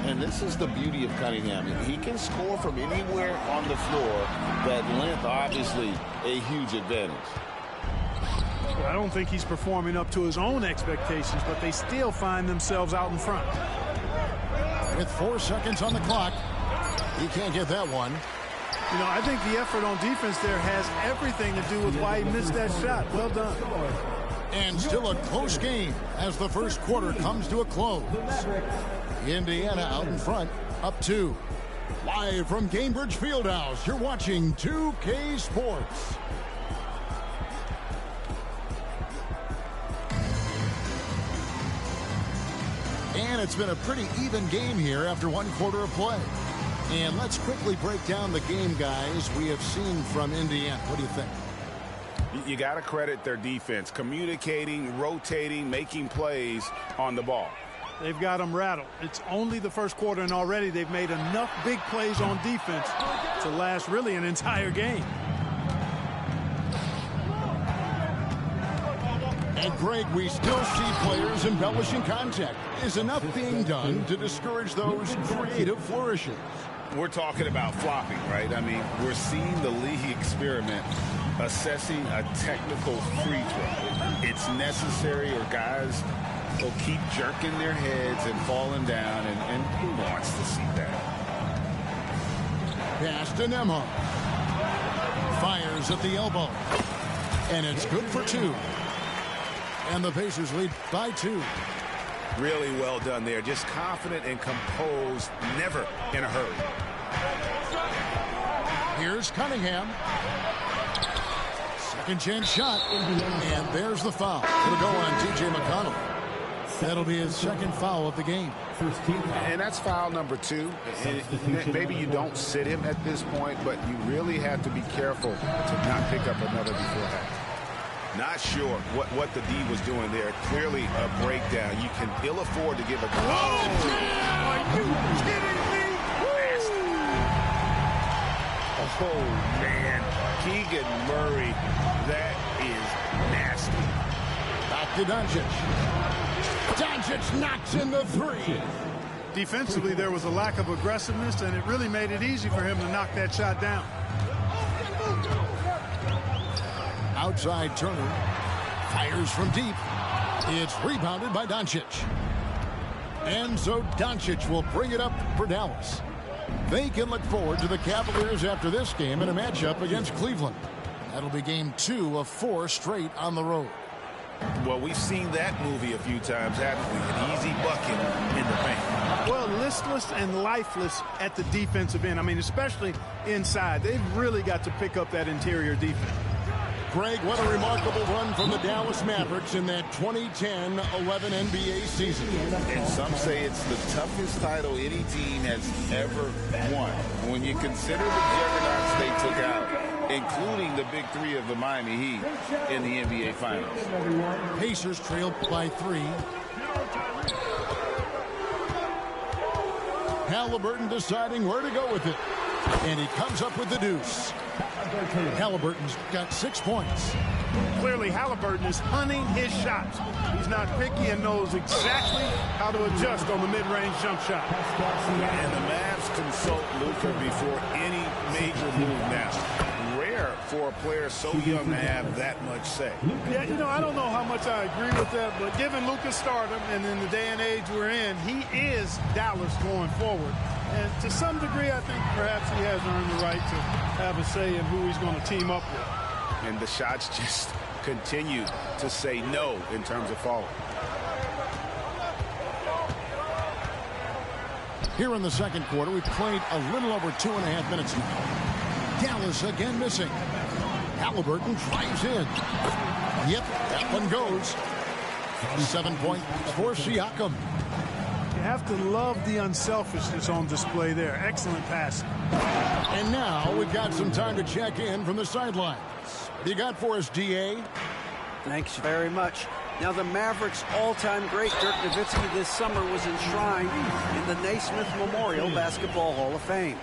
And this is the beauty of Cunningham. He can score from anywhere on the floor. That length, obviously, a huge advantage. Well, I don't think he's performing up to his own expectations, but they still find themselves out in front. With 4 seconds on the clock, he can't get that one. You know, I think the effort on defense there has everything to do with why he missed that shot. Well done. And still a close game as the first quarter comes to a close. Indiana out in front, up 2. Live from Gainbridge Fieldhouse, you're watching 2K Sports. And it's been a pretty even game here after 1 quarter of play. And let's quickly break down the game, guys, we have seen from Indiana. What do you think? You got to credit their defense, communicating, rotating, making plays on the ball. They've got them rattled. It's only the first quarter, and already they've made enough big plays on defense to last really an entire game. And Greg, we still see players embellishing contact. Is enough being done to discourage those creative flourishes? We're talking about flopping, right? I mean, we're seeing the league experiment assessing a technical free throw. It's necessary, or guys will keep jerking their heads and falling down, and who wants to see that? Pass to Nembhard. Fires at the elbow. And it's good for 2. And the Pacers lead by 2. Really well done there. Just confident and composed, never in a hurry. Here's Cunningham. Second chance shot. And there's the foul. It'll go on T.J. McConnell. That'll be his second foul of the game. First team foul. And that's foul number 2. Maybe you don't sit him at this point, but you really have to be careful to not pick up another before that. Not sure what the D was doing there. Clearly a breakdown. You can ill afford to give a... Oh, are you kidding me? Oh, man. Keegan Murray, that is nasty. Back to Doncic. Doncic knocks in the 3. Defensively, there was a lack of aggressiveness, and it really made it easy for him to knock that shot down. Outside Turner. Fires from deep. It's rebounded by Doncic. And so Doncic will bring it up for Dallas. They can look forward to the Cavaliers after this game in a matchup against Cleveland. That'll be game 2 of 4 straight on the road. Well, we've seen that movie a few times, haven't we? An easy bucket in the paint. Well, listless and lifeless at the defensive end. I mean, especially inside. They've really got to pick up that interior defense. Greg, what a remarkable run from the Dallas Mavericks in that 2010-11 NBA season. And some say it's the toughest title any team has ever won. When you consider the juggernauts they took out, including the big 3 of the Miami Heat in the NBA Finals. Pacers trailed by 3. Halliburton deciding where to go with it. And he comes up with the deuce. Halliburton's got 6 points. Clearly, Halliburton is hunting his shots. He's not picky and knows exactly how to adjust on the mid-range jump shot. And the Mavs consult Luka before any major move now. Rare for a player so young to have that much say. Yeah, you know, I don't know how much I agree with that, but given Luka's stardom and in the day and age we're in, he is Dallas going forward. And to some degree, I think perhaps he has earned the right to have a say in who he's going to team up with. And the shots just continue to say no in terms of falling. Here in the second quarter, we've played a little over 2.5 minutes now. Dallas again missing. Halliburton drives in. Yep, that one goes. 7 points for Siakam. You have to love the unselfishness on display there. Excellent pass. And now we've got some time to check in from the sidelines. What do you got for us, DA? Thanks very much. Now, the Mavericks' all-time great Dirk Nowitzki this summer was enshrined in the Naismith Memorial Basketball Hall of Fame.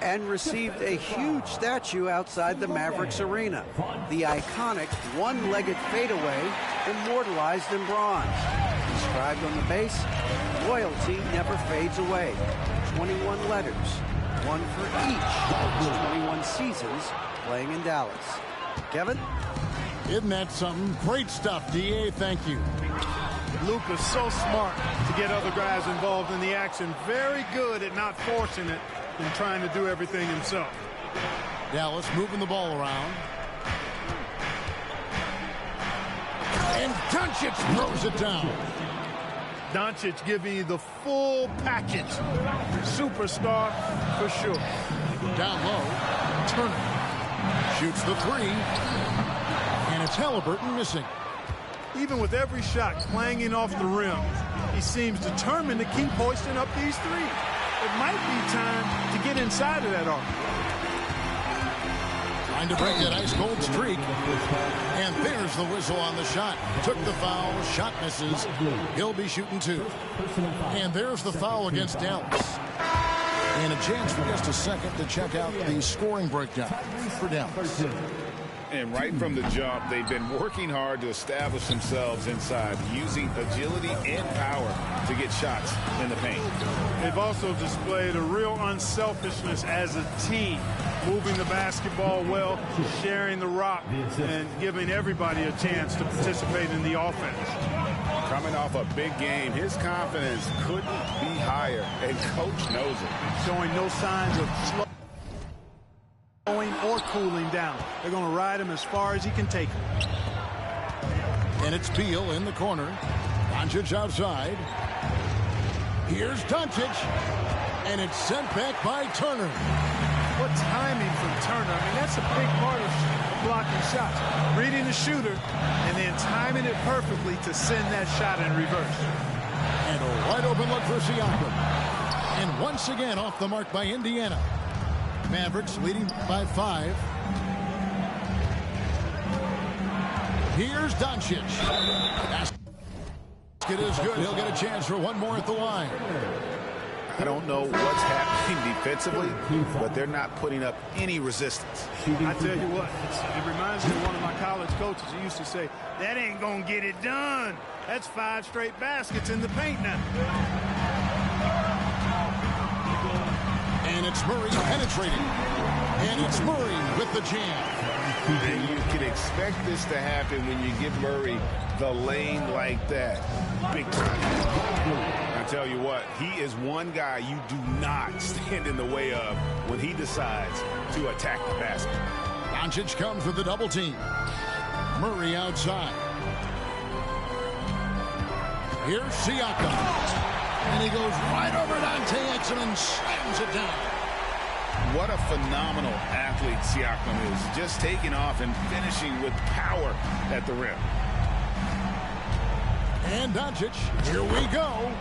and received a huge statue outside the Mavericks arena. The iconic one-legged fadeaway immortalized in bronze. Inscribed on the base, loyalty never fades away. 21 letters, one for each of his 21 seasons playing in Dallas. Kevin? Isn't that something? Great stuff, D.A. Thank you. Luke is so smart to get other guys involved in the action. Very good at not forcing it and trying to do everything himself. Dallas moving the ball around. And Doncic throws it down. Doncic giving you the full package. Superstar for sure. Down low. Turner shoots the three. And it's Halliburton missing. Even with every shot clanging off the rim, he seems determined to keep hoisting up these threes. It might be time to get inside of that arc. Trying to break that ice-cold streak. And there's the whistle on the shot. Took the foul. Shot misses. He'll be shooting two. And there's the foul against Dallas. And a chance for just a second to check out the scoring breakdown for Dallas. And right from the jump, they've been working hard to establish themselves inside, using agility and power to get shots in the paint. They've also displayed a real unselfishness as a team, moving the basketball well, sharing the rock, and giving everybody a chance to participate in the offense. Coming off a big game, his confidence couldn't be higher, and coach knows it. Showing no signs of slowing or cooling down. They're going to ride him as far as he can take him. And it's Beal in the corner. Doncic outside. Here's Doncic. And it's sent back by Turner. What timing from Turner. I mean, that's a big part of blocking shots. Reading the shooter and then timing it perfectly to send that shot in reverse. And a wide open look for Siakam. And once again off the mark by Indiana. Mavericks leading by 5. Here's Doncic. Basket is good. He'll get a chance for one more at the line. I don't know what's happening defensively, but they're not putting up any resistance. I tell you what, it reminds me of one of my college coaches who used to say, that ain't going to get it done. That's 5 straight baskets in the paint now. And it's Murray penetrating. And it's Murray with the jam. And you can expect this to happen when you give Murray the lane like that. Big time. I tell you what, he is one guy you do not stand in the way of when he decides to attack the basket. Doncic comes with the double team. Murray outside. Here's Siakam. And he goes right over Dante Exum and slams it down. What a phenomenal athlete Siiigh is. Just taking off and finishing with power at the rim. And Doncic, here we go.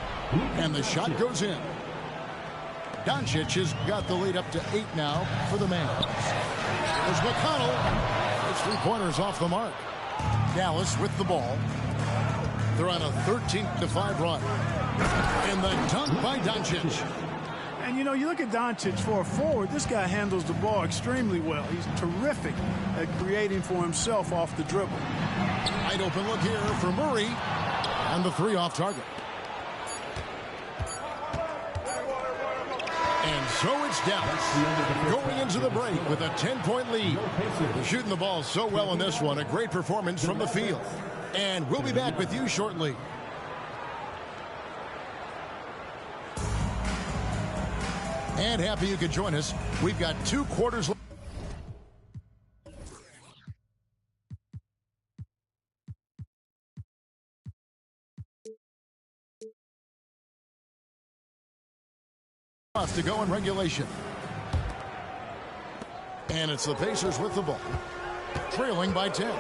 And the shot goes in. Doncic has got the lead up to 8 now for the Mavs. There's McConnell. It's 3 pointers off the mark. Dallas with the ball. They're on a 13-5 run. And the dunk by Doncic. And, you know, you look at Doncic for a forward, this guy handles the ball extremely well. He's terrific at creating for himself off the dribble. Wide open look here for Murray. And the 3 off target. And so it's Dallas going into the break with a 10-point lead. They're shooting the ball so well in this one. A great performance from the field. And we'll be back with you shortly. And happy you could join us. We've got 2 quarters left. To go in regulation. And it's the Pacers with the ball. Trailing by 10.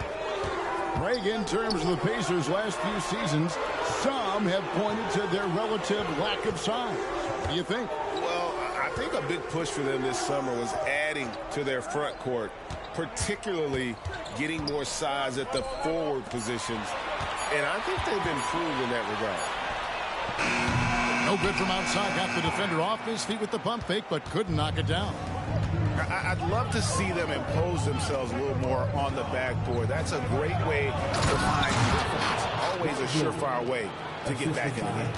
Greg, in terms of the Pacers' last few seasons, some have pointed to their relative lack of size. What do you think? Well, I think a big push for them this summer was adding to their front court, particularly getting more size at the forward positions. And I think they've improved in that regard. No good from outside. Got the defender off his feet with the pump fake, but couldn't knock it down. I'd love to see them impose themselves a little more on the backboard. That's a great way to find confidence. Always a surefire way to get back in the game.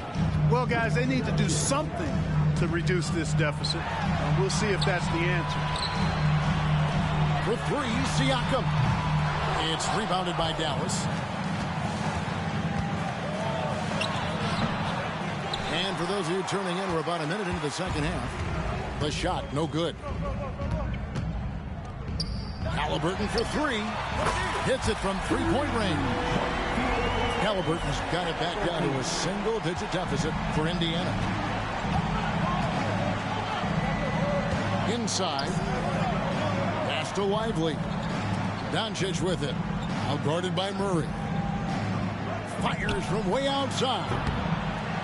Well, guys, they need to do something to reduce this deficit. We'll see if that's the answer. For three, Siakam. It's rebounded by Dallas. And for those of you turning in, we're about a minute into the second half. The shot, no good. Halliburton for three. Hits it from three-point range. Halliburton's got it back down to a single-digit deficit for Indiana. Inside. Pass to Lively. Doncic with it. Outguarded by Murray. Fires from way outside.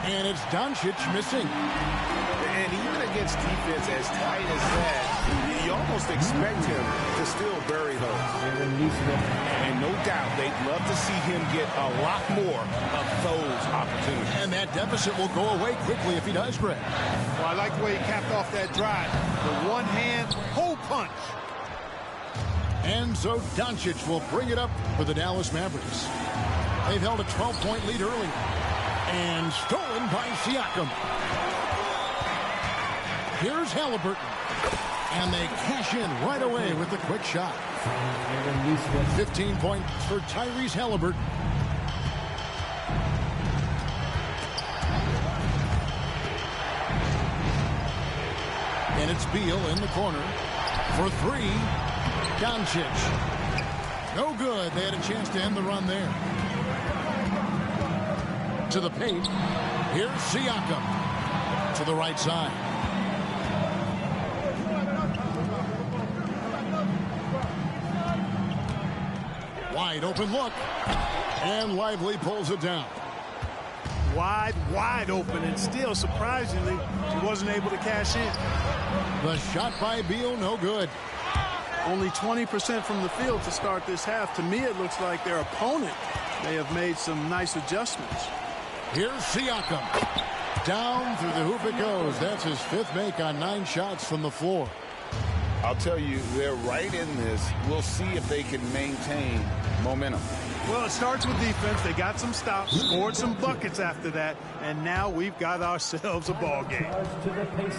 And it's Doncic missing. And even against defense as tight as that, you almost expect him to still bury those. And no doubt, they'd love to see him get a lot more of those opportunities. And that deficit will go away quickly if he does, Greg. Well, I like the way he capped off that drive. The one-hand hole punch. And so Doncic will bring it up for the Dallas Mavericks. They've held a 12-point lead early. And stolen by Siakam. Here's Halliburton. And they cash in right away with the quick shot. 15 points for Tyrese Halliburton. And it's Beal in the corner. For three, Doncic. No good. They had a chance to end the run there. To the paint. Here's Siakam. To the right side. Wide open look. And Lively pulls it down. Wide open, and still, surprisingly, he wasn't able to cash in. The shot by Beal, no good. Only 20% from the field to start this half. To me, it looks like their opponent may have made some nice adjustments. Here's Siakam. Down through the hoop it goes. That's his fifth make on 9 shots from the floor. I'll tell you, they're right in this. We'll see if they can maintain momentum. Well, it starts with defense. They got some stops, scored some buckets after that, and now we've got ourselves a ball game.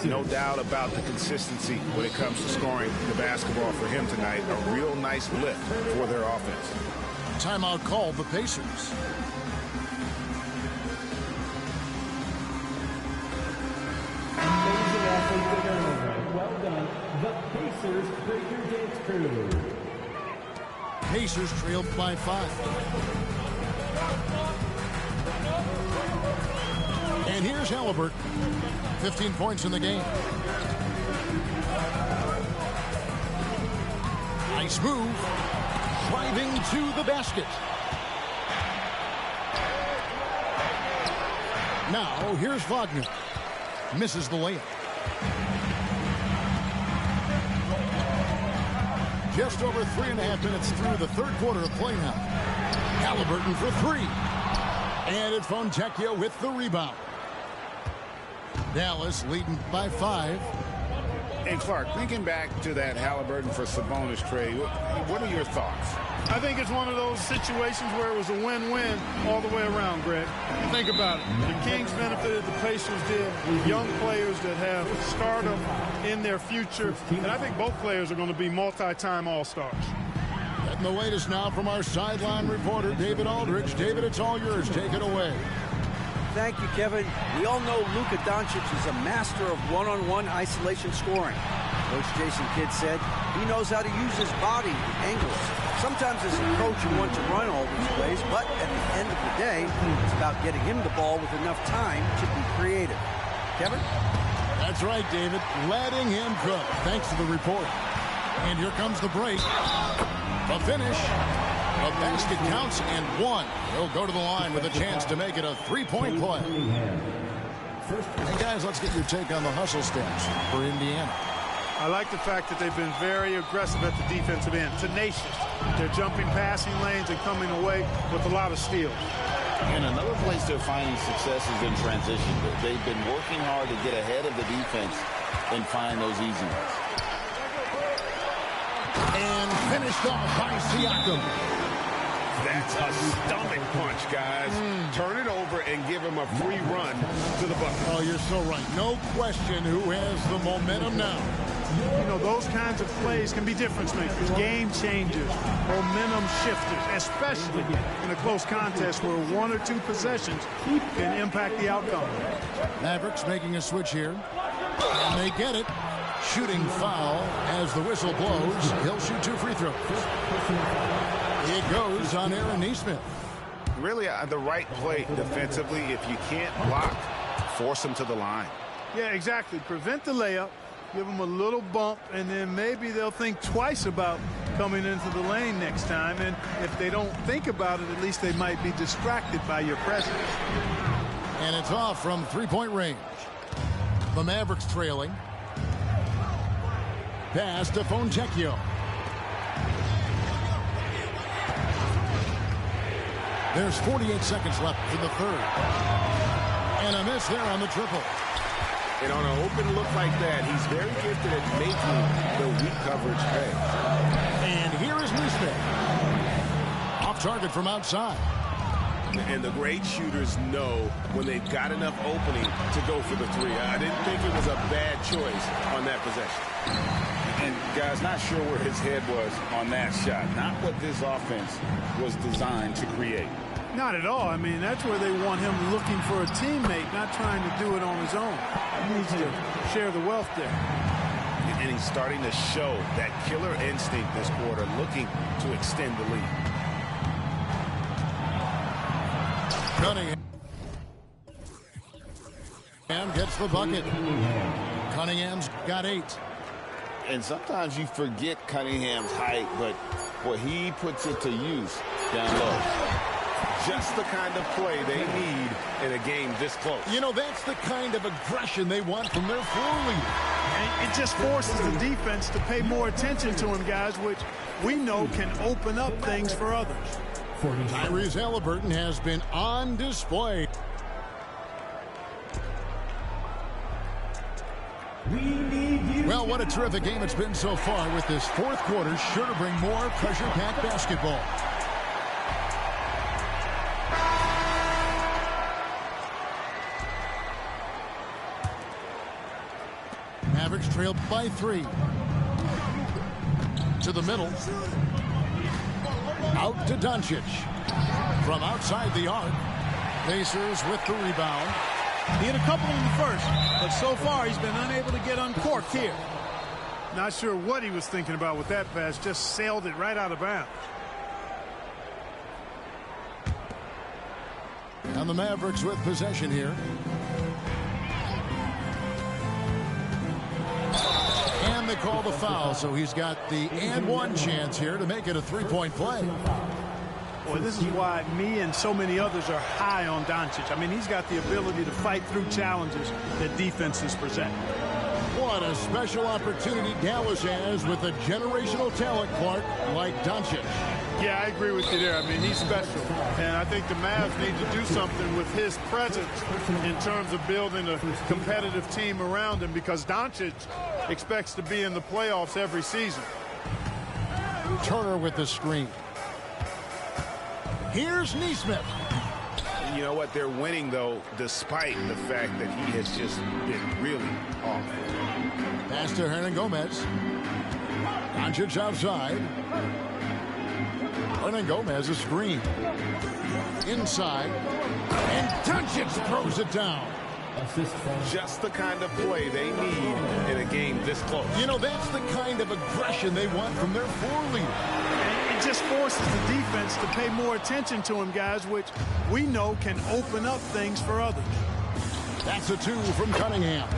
No doubt about the consistency when it comes to scoring the basketball for him tonight. A real nice lift for their offense. Timeout called the Pacers. Well done. The Pacers break your dance crew. Pacers trailed by 5. And here's Halliburton. 15 points in the game. Nice move. Driving to the basket. Now, here's Wagner. Misses the layup. Just over 3.5 minutes through the third quarter of play now. Halliburton for 3. And it's Fontecchio with the rebound. Dallas leading by 5. Hey, Clark, thinking back to that Halliburton for Sabonis trade, what are your thoughts? I think it's one of those situations where it was a win-win all the way around, Greg. Think about it. The Kings benefited, the Pacers did. Young players that have stardom in their future. And I think both players are going to be multi-time All-Stars. Getting the latest now from our sideline reporter, David Aldridge. David, it's all yours. Take it away. Thank you, Kevin. We all know Luka Doncic is a master of one-on-one isolation scoring. Coach Jason Kidd said he knows how to use his body and angles. Sometimes as a coach you want to run all these plays, but at the end of the day, it's about getting him the ball with enough time to be creative. Kevin? That's right, David. Letting him cook. Thanks to the report. And here comes the break. The finish. The basket counts and 1. He'll go to the line with a chance to make it a 3-point play. Hey, guys, let's get your take on the hustle steps for Indiana. I like the fact that they've been very aggressive at the defensive end, tenacious. They're jumping passing lanes and coming away with a lot of steals. And another place they're finding success is in transition. They've been working hard to get ahead of the defense and find those easy ones. Finished off by Siiigh. That's a stomach punch, guys. Turn it over and give him a free run to the bucket. Oh, you're so right. No question who has the momentum now. You know, those kinds of plays can be difference makers, game changers, momentum shifters, especially in a close contest where 1 or 2 possessions can impact the outcome. Mavericks making a switch here. And they get it. Shooting foul as the whistle blows. He'll shoot 2 free throws. It goes on Aaron Nesmith. Really, the right play defensively. If you can't block, force him to the line. Yeah, exactly. Prevent the layup. Give them a little bump, and then maybe they'll think twice about coming into the lane next time. And if they don't think about it, at least they might be distracted by your presence. And it's off from 3-point range. The Mavericks trailing. Pass to Fontecchio. There's 48 seconds left for the third. And a miss there on the triple. And on an open look like that, he's very gifted at making the weak coverage pay. And here is Nesmith. Off target from outside. And the great shooters know when they've got enough opening to go for the 3. I didn't think it was a bad choice on that possession. And, guys, not sure where his head was on that shot. Not what this offense was designed to create. Not at all. I mean, that's where they want him looking for a teammate, not trying to do it on his own. He needs to share the wealth there. And he's starting to show that killer instinct this quarter, looking to extend the lead. Cunningham gets the bucket. Cunningham's got 8. And sometimes you forget Cunningham's height, but boy, he puts it to use down low. Just the kind of play they need in a game this close. You know, that's the kind of aggression they want from their floor leader. And it just forces the defense to pay more attention to him, guys, which we know can open up things for others. Tyrese Halliburton has been on display. Well, what a terrific game it's been so far, with this fourth quarter sure to bring more pressure-packed basketball. Mavericks trailed by 3. To the middle. Out to Doncic. From outside the arc. Pacers with the rebound. He had a couple in the first, but so far he's been unable to get uncorked here. Not sure what he was thinking about with that pass. Just sailed it right out of bounds. And the Mavericks with possession here. And they call the foul, so he's got the and-one chance here to make it a 3-point play. Boy, this is why me and so many others are high on Doncic. I mean, he's got the ability to fight through challenges that defenses present. What a special opportunity Dallas has with a generational talent, Clark, like Doncic. Yeah, I agree with you there. I mean, he's special. And I think the Mavs need to do something with his presence in terms of building a competitive team around him, because Doncic expects to be in the playoffs every season. Turner with the screen. Here's Nesmith. You know what? They're winning, though, despite the fact that he has just been really off. Pass to Hernangomez. Doncic outside. Hernangomez a screen. Inside. And Doncic throws it down. Just the kind of play they need in a game this close. You know, that's the kind of aggression they want from their floor leader. And it just forces the defense to pay more attention to him, guys, which we know can open up things for others. That's a 2 from Cunningham.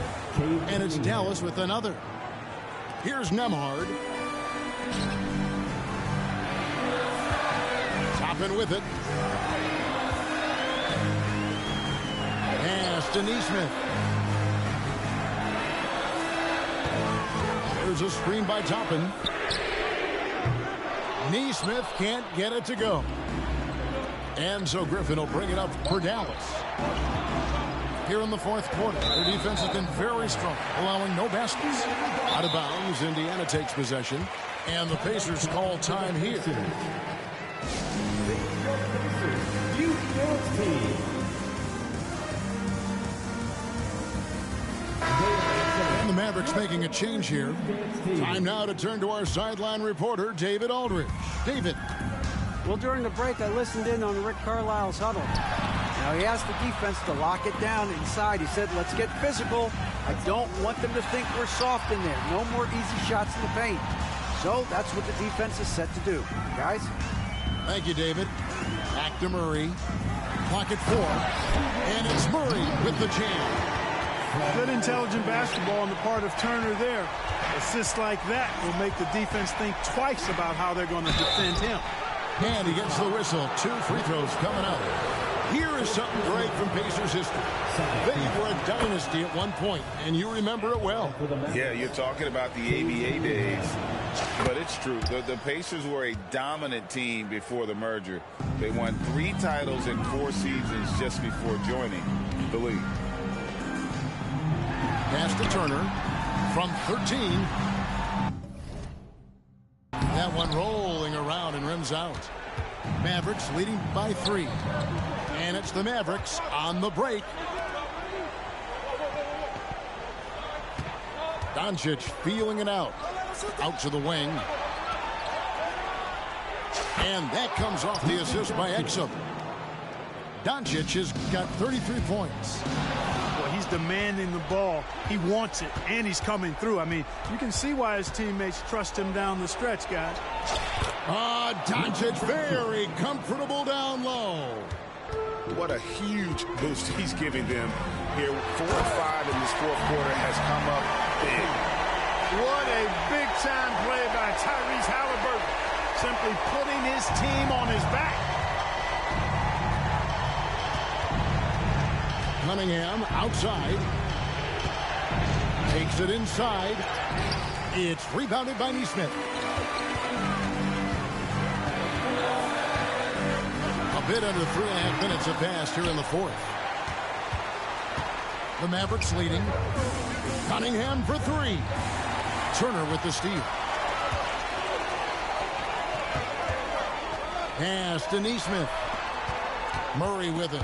And it's Dallas with another. Here's Nembhard. Toppin with it. Pass to Nesmith. There's a screen by Toppin. Nesmith can't get it to go. And so Griffin will bring it up for Dallas. Here in the fourth quarter, their defense has been very strong, allowing no baskets. Out of bounds, Indiana takes possession. And the Pacers call time here. And the Mavericks making a change here. Time now to turn to our sideline reporter, David Aldridge. David. Well, during the break, I listened in on Rick Carlisle's huddle. Now, he asked the defense to lock it down inside. He said, let's get physical. I don't want them to think we're soft in there. No more easy shots in the paint. So that's what the defense is set to do. Guys? Thank you, David. Back to Murray. Clock at 4. And it's Murray with the jam. Good intelligent basketball on the part of Turner there. Assists like that will make the defense think twice about how they're going to defend him. And he gets the whistle. 2 free throws coming up. Here is something great from Pacers history. They were a dynasty at one point, and you remember it well. Yeah, you're talking about the ABA days, but it's true. The Pacers were a dominant team before the merger. They won 3 titles in 4 seasons just before joining the league. Pass to Turner from 13. That one rolling around and rims out. Mavericks leading by 3. And it's the Mavericks on the break. Doncic feeling it out. Out to the wing. And that comes off the assist by Exum. Doncic has got 33 points. Well, he's demanding the ball. He wants it, and he's coming through. I mean, you can see why his teammates trust him down the stretch, guys. Doncic very comfortable down low. What a huge boost he's giving them here. 4 or 5 in this fourth quarter has come up big. What a big-time play by Tyrese Halliburton. Simply putting his team on his back. Cunningham outside. Takes it inside. It's rebounded by Neesmith. A bit under 3.5 minutes have passed here in the fourth. The Mavericks leading. Cunningham for 3. Turner with the steal. Pass to Neesmith. Murray with it.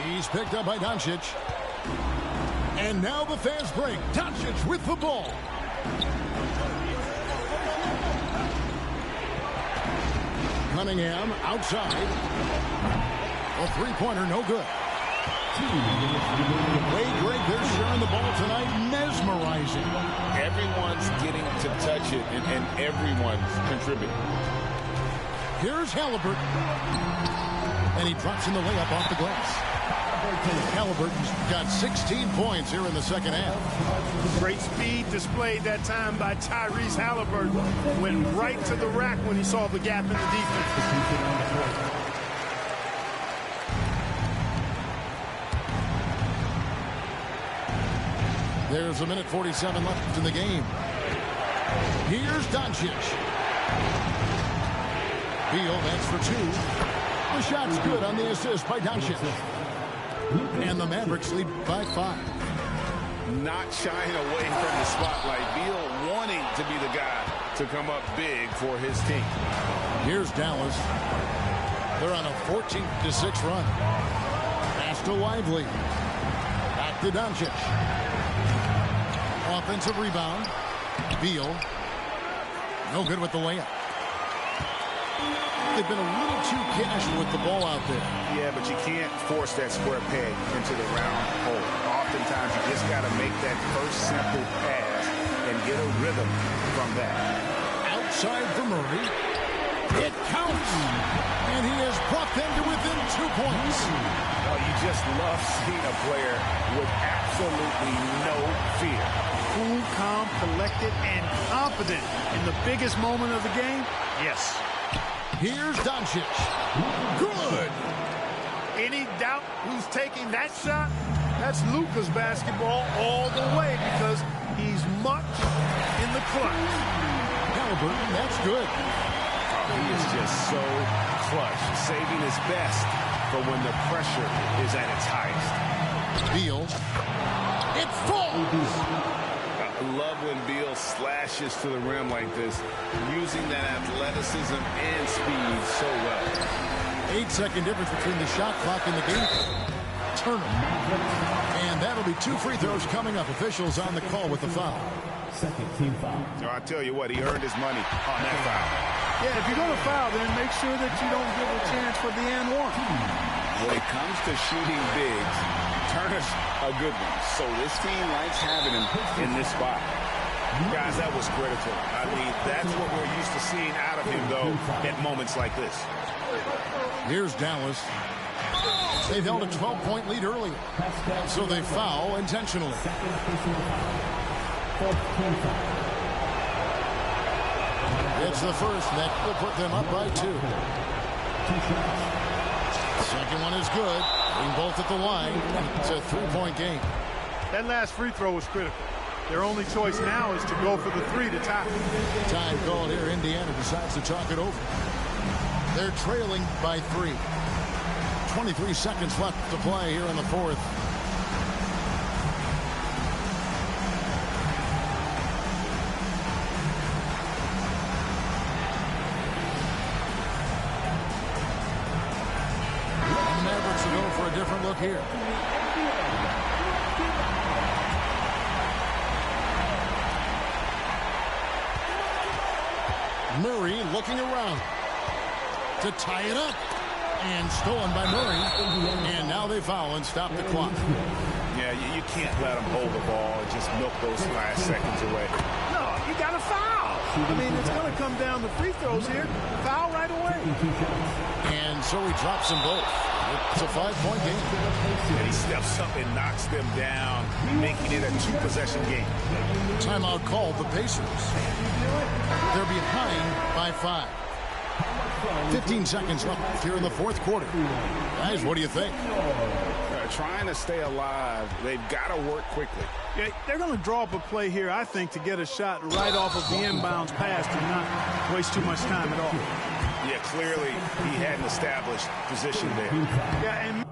He's picked up by Doncic. And now the fast break. Doncic with the ball. Cunningham outside. A three-pointer, no good. Wade Greg, they're sharing the ball tonight. Mesmerizing. Everyone's getting to touch it, and everyone's contributing. Here's Halliburton. And he drops in the layup off the glass. Halliburton's got 16 points here in the second half. Great speed displayed that time by Tyrese Halliburton. Went right to the rack when he saw the gap in the defense. There's a minute 47 left in the game. Here's Doncic. Beal, that's for 2. The shot's good on the assist by Doncic. And the Mavericks lead by 5. Not shying away from the spotlight. Beal wanting to be the guy to come up big for his team. Here's Dallas. They're on a 14-6 run. Pass to Lively. Back to Doncic. Offensive rebound. Beal. No good with the layup. They've been a little too casual with the ball out there. Yeah, but you can't force that square peg into the round hole. Oftentimes, you just got to make that first simple pass and get a rhythm from that. Outside for Murray. It counts. And he has brought them to within 2 points. Oh, you just love seeing a player with absolutely no fear. Cool, calm, collected, and confident in the biggest moment of the game. Yes. Here's Doncic. Good. Any doubt who's taking that shot? That's Luka's basketball all the way because he's much in the clutch. Halliburton, that's good. He is just so clutch, saving his best for when the pressure is at its highest. Beal. It falls. love when Beal slashes to the rim like this, using that athleticism and speed so well. 8-second difference between the shot clock and the game. Turner. And that'll be 2 free throws coming up. Officials on the call with the foul. Second team foul. I tell you what, he earned his money on that foul. Yeah, if you're going to foul, then make sure that you don't give a chance for the and one. When it comes to shooting bigs, Turner's a good one. So this team likes having him in this spot. Guys, that was critical. I mean, that's what we're used to seeing out of him, though, at moments like this. Here's Dallas. They've held a 12-point lead earlier, so they foul intentionally. It's the first that will put them up by 2. Second one is good. Being both at the line. It's a 3-point game. That last free throw was critical. Their only choice now is to go for the 3 to tie. Time called here. Indiana decides to talk it over. They're trailing by 3. 23 seconds left to play here in the fourth. The Mavericks will go for a different look here. Murray looking around to tie it up. And stolen by Murray. And now they foul and stop the clock. Yeah, you can't let them hold the ball and just milk those last seconds away. No, you got to foul. I mean, it's going to come down to free throws here. Foul right away. And so he drops them both. It's a 5-point game. And he steps up and knocks them down, making it a 2-possession game. Timeout called the Pacers. They're behind by 5. 15 seconds left here in the fourth quarter. Guys, what do you think? Trying to stay alive. They've got to work quickly. Yeah, they're going to draw up a play here, I think, to get a shot right off of the inbounds pass and not waste too much time at all. Yeah, clearly he hadn't established position there. Yeah,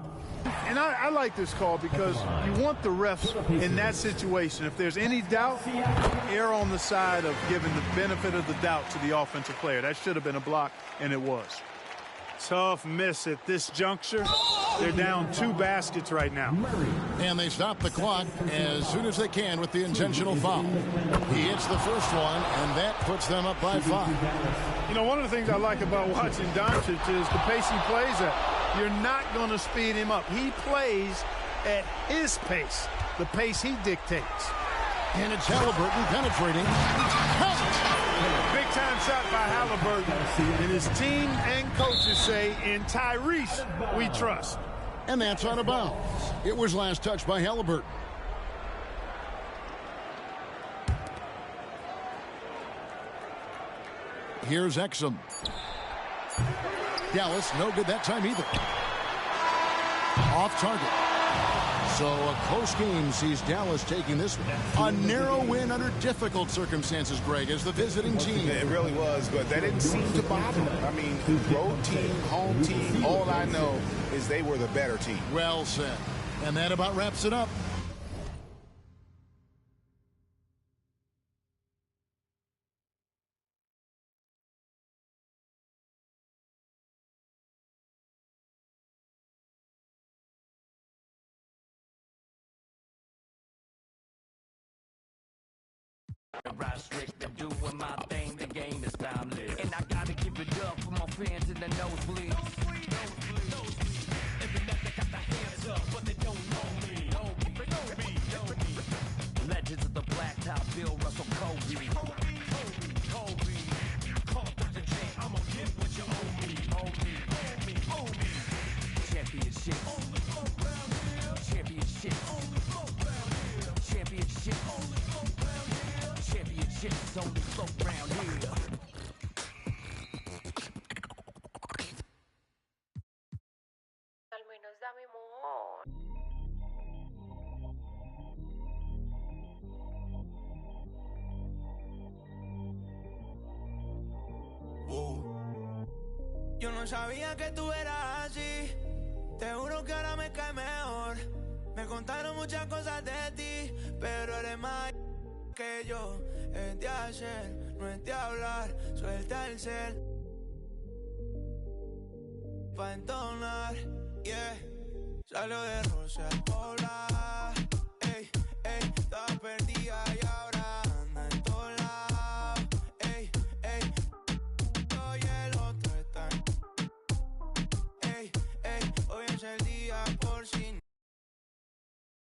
and I like this call because you want the refs in that situation. If there's any doubt, err on the side of giving the benefit of the doubt to the offensive player. That should have been a block, and it was. Tough miss at this juncture. They're down 2 baskets right now. And they stop the clock as soon as they can with the intentional foul. He hits the first one, and that puts them up by 5. You know, one of the things I like about watching Doncic is the pace he plays at. You're not going to speed him up. He plays at his pace, the pace he dictates. And it's Halliburton penetrating. Big-time shot by Halliburton. And his team and coaches say, in Tyrese, we trust. And that's out of bounds. It was last touched by Halliburton. Here's Exum. Dallas, no good that time either. Off target. So a close game sees Dallas taking this one. A narrow win under difficult circumstances, Greg, as the visiting team. It really was, but that didn't seem to bother them. I mean, road team, home team, all I know is they were the better team. Well said. And that about wraps it up. Ride strict and doing my thing, the game is timeless. And I gotta keep it up for my fans in the nosebleed. Legends of the blacktop, Bill Russell, Kobe. Call Dr. J, I'ma get what you owe me. Championship. Championship. Championship. Championships only float round here. Al menos dame amor. Yo no sabía que tú eras así. Te juro que ahora me cae mejor. Me contaron muchas cosas de ti, pero eres más. que yo es de hacer, no es de hablar. Suelta el cel pa' entonar, yeah. Salió de Rosa al poblar, ey, ey. Estaba perdida y ahora anda en todos lados, ey, ey. Hoy el otro está, ey, ey. Hoy es el día por si